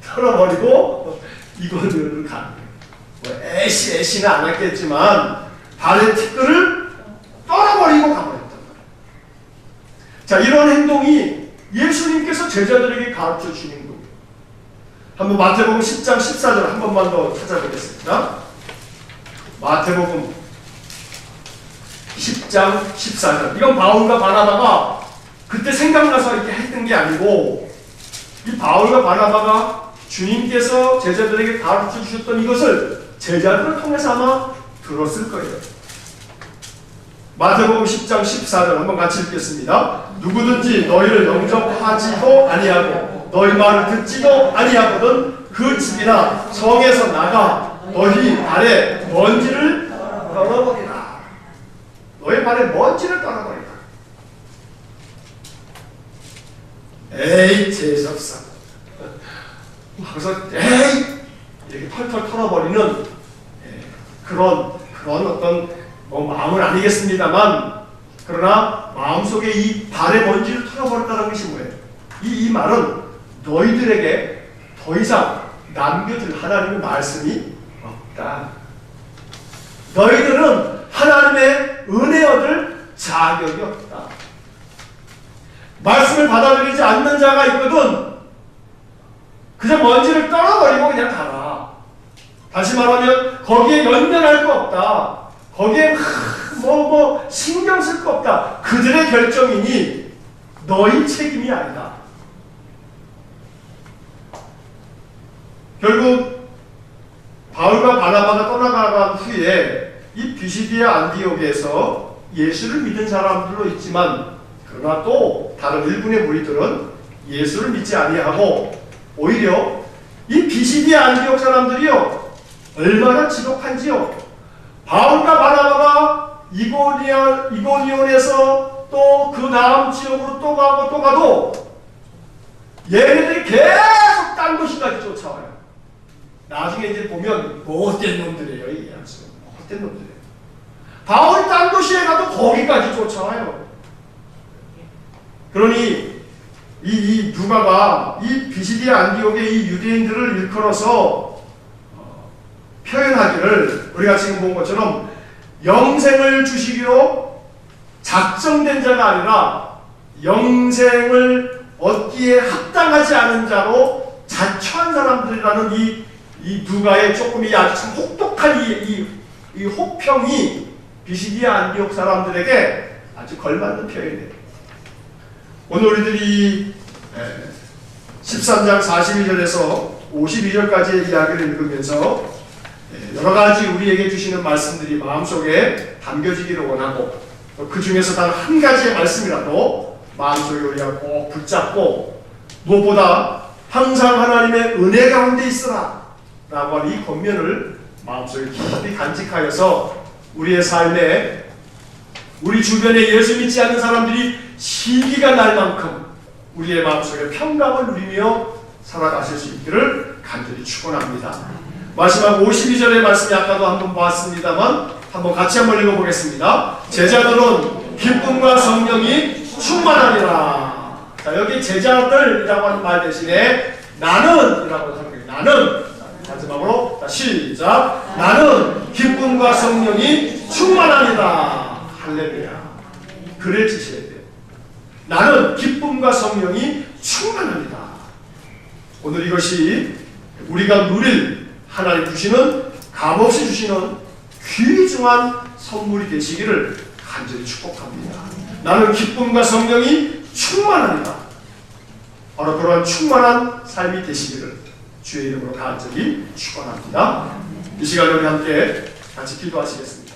털어버리고 이고니온으로 가. 뭐 애쉬는 안 했겠지만 발에 티끌을 떨어버리고 가버렸단 말이에요. 자, 이런 행동이 예수님께서 제자들에게 가르쳐 주신 거예요. 한번 마태복음 10장 14절 한 번만 더 찾아보겠습니다. 마태복음 10장 14절. 이건 바울과 바나바가 그때 생각나서 이렇게 했던 게 아니고 이 바울과 바나바가 주님께서 제자들에게 가르쳐 주셨던 이것을 제자들을 통해서 아마 들었을 거예요. 마태복음 10장 14절 한번 같이 읽겠습니다. 누구든지 너희를 영접하지도 아니하고 너희 말을 듣지도 아니하거든 그 집이나 성에서 나가 너희 발에 먼지를 떨어버리라. 너희 발에 먼지를 떨어버리라. 에이 재수없어. 그래서 에이 이렇게 털털 털어버리는 그런 어떤 마음은 아니겠습니다만 그러나 마음속에 이 발에 먼지를 털어버렸다는 것이 뭐예요? 이 말은 너희들에게 더 이상 남겨줄 하나님의 말씀이 없다. 너희들은 하나님의 은혜 얻을 자격이 없다. 말씀을 받아들이지 않는 자가 있거든 그저 먼지를 떨어버리고 그냥 가라. 다시 말하면 거기에 연연할 거 없다. 거기에 신경 쓸 거 없다. 그들의 결정이니 너희 책임이 아니다. 결국 바울과 바나바가 떠나간 후에 이 비시디아 안디옥에서 예수를 믿은 사람들도 있지만 그러나 또 다른 일군의 무리들은 예수를 믿지 아니하고 오히려 이 비시디아 안디옥 사람들이요 얼마나 지독한지요. 바울과 바나바가 이고니온에서 또 그 다음 지역으로 또 가도 얘네들이 계속 딴 곳까지 쫓아와요. 나중에 이제 보면 못된 놈들이에요. 이 양수 못된 놈들이에요. 바울이 딴 도시에 가도 거기까지 쫓아와요. 그러니 이 누가가 이 비시디아 안디옥의 이 유대인들을 일컬어서 표현하기를 우리가 지금 본 것처럼 영생을 주시기로 작정된 자가 아니라 영생을 얻기에 합당하지 않은 자로 자처한 사람들이라는 이 누가의 조금 아주 참 혹독한 이 혹평이 비시디아 안디옥 사람들에게 아주 걸맞는 표현이에요. 오늘 우리들이 13장 42절에서 52절까지의 이야기를 읽으면서 여러 가지 우리에게 주시는 말씀들이 마음속에 담겨지기를 원하고 그 중에서 단 한 가지의 말씀이라도 마음속에 우리가 꼭 붙잡고 무엇보다 항상 하나님의 은혜 가운데 있으라 라고 하는 이 권면을 마음속에 깊이 간직하여서 우리의 삶에 우리 주변에 예수 믿지 않는 사람들이 시기가 날 만큼 우리의 마음속에 평강을 누리며 살아가실 수 있기를 간절히 축원합니다. 마지막 52절의 말씀이 아까도 한번 봤습니다만 한번 같이 한번 읽어보겠습니다. 제자들은 기쁨과 성령이 충만하니라. 자, 여기 제자들이라고 하는 말 대신에 나는 이라고 하는 거예요. 나는 마지막으로 자, 시작. 나는 기쁨과 성령이 충만하니라. 할렐루야. 그래 주셔야 돼요. 나는 기쁨과 성령이 충만합니다. 오늘 이것이 우리가 누릴 하나님 주시는 값없이 주시는 귀중한 선물이 되시기를 간절히 축복합니다. 나는 기쁨과 성령이 충만합니다. 바로 그러한 충만한 삶이 되시기를 주의 이름으로 간절히 축원합니다. 이 시간에 우리 함께 같이 기도하시겠습니다.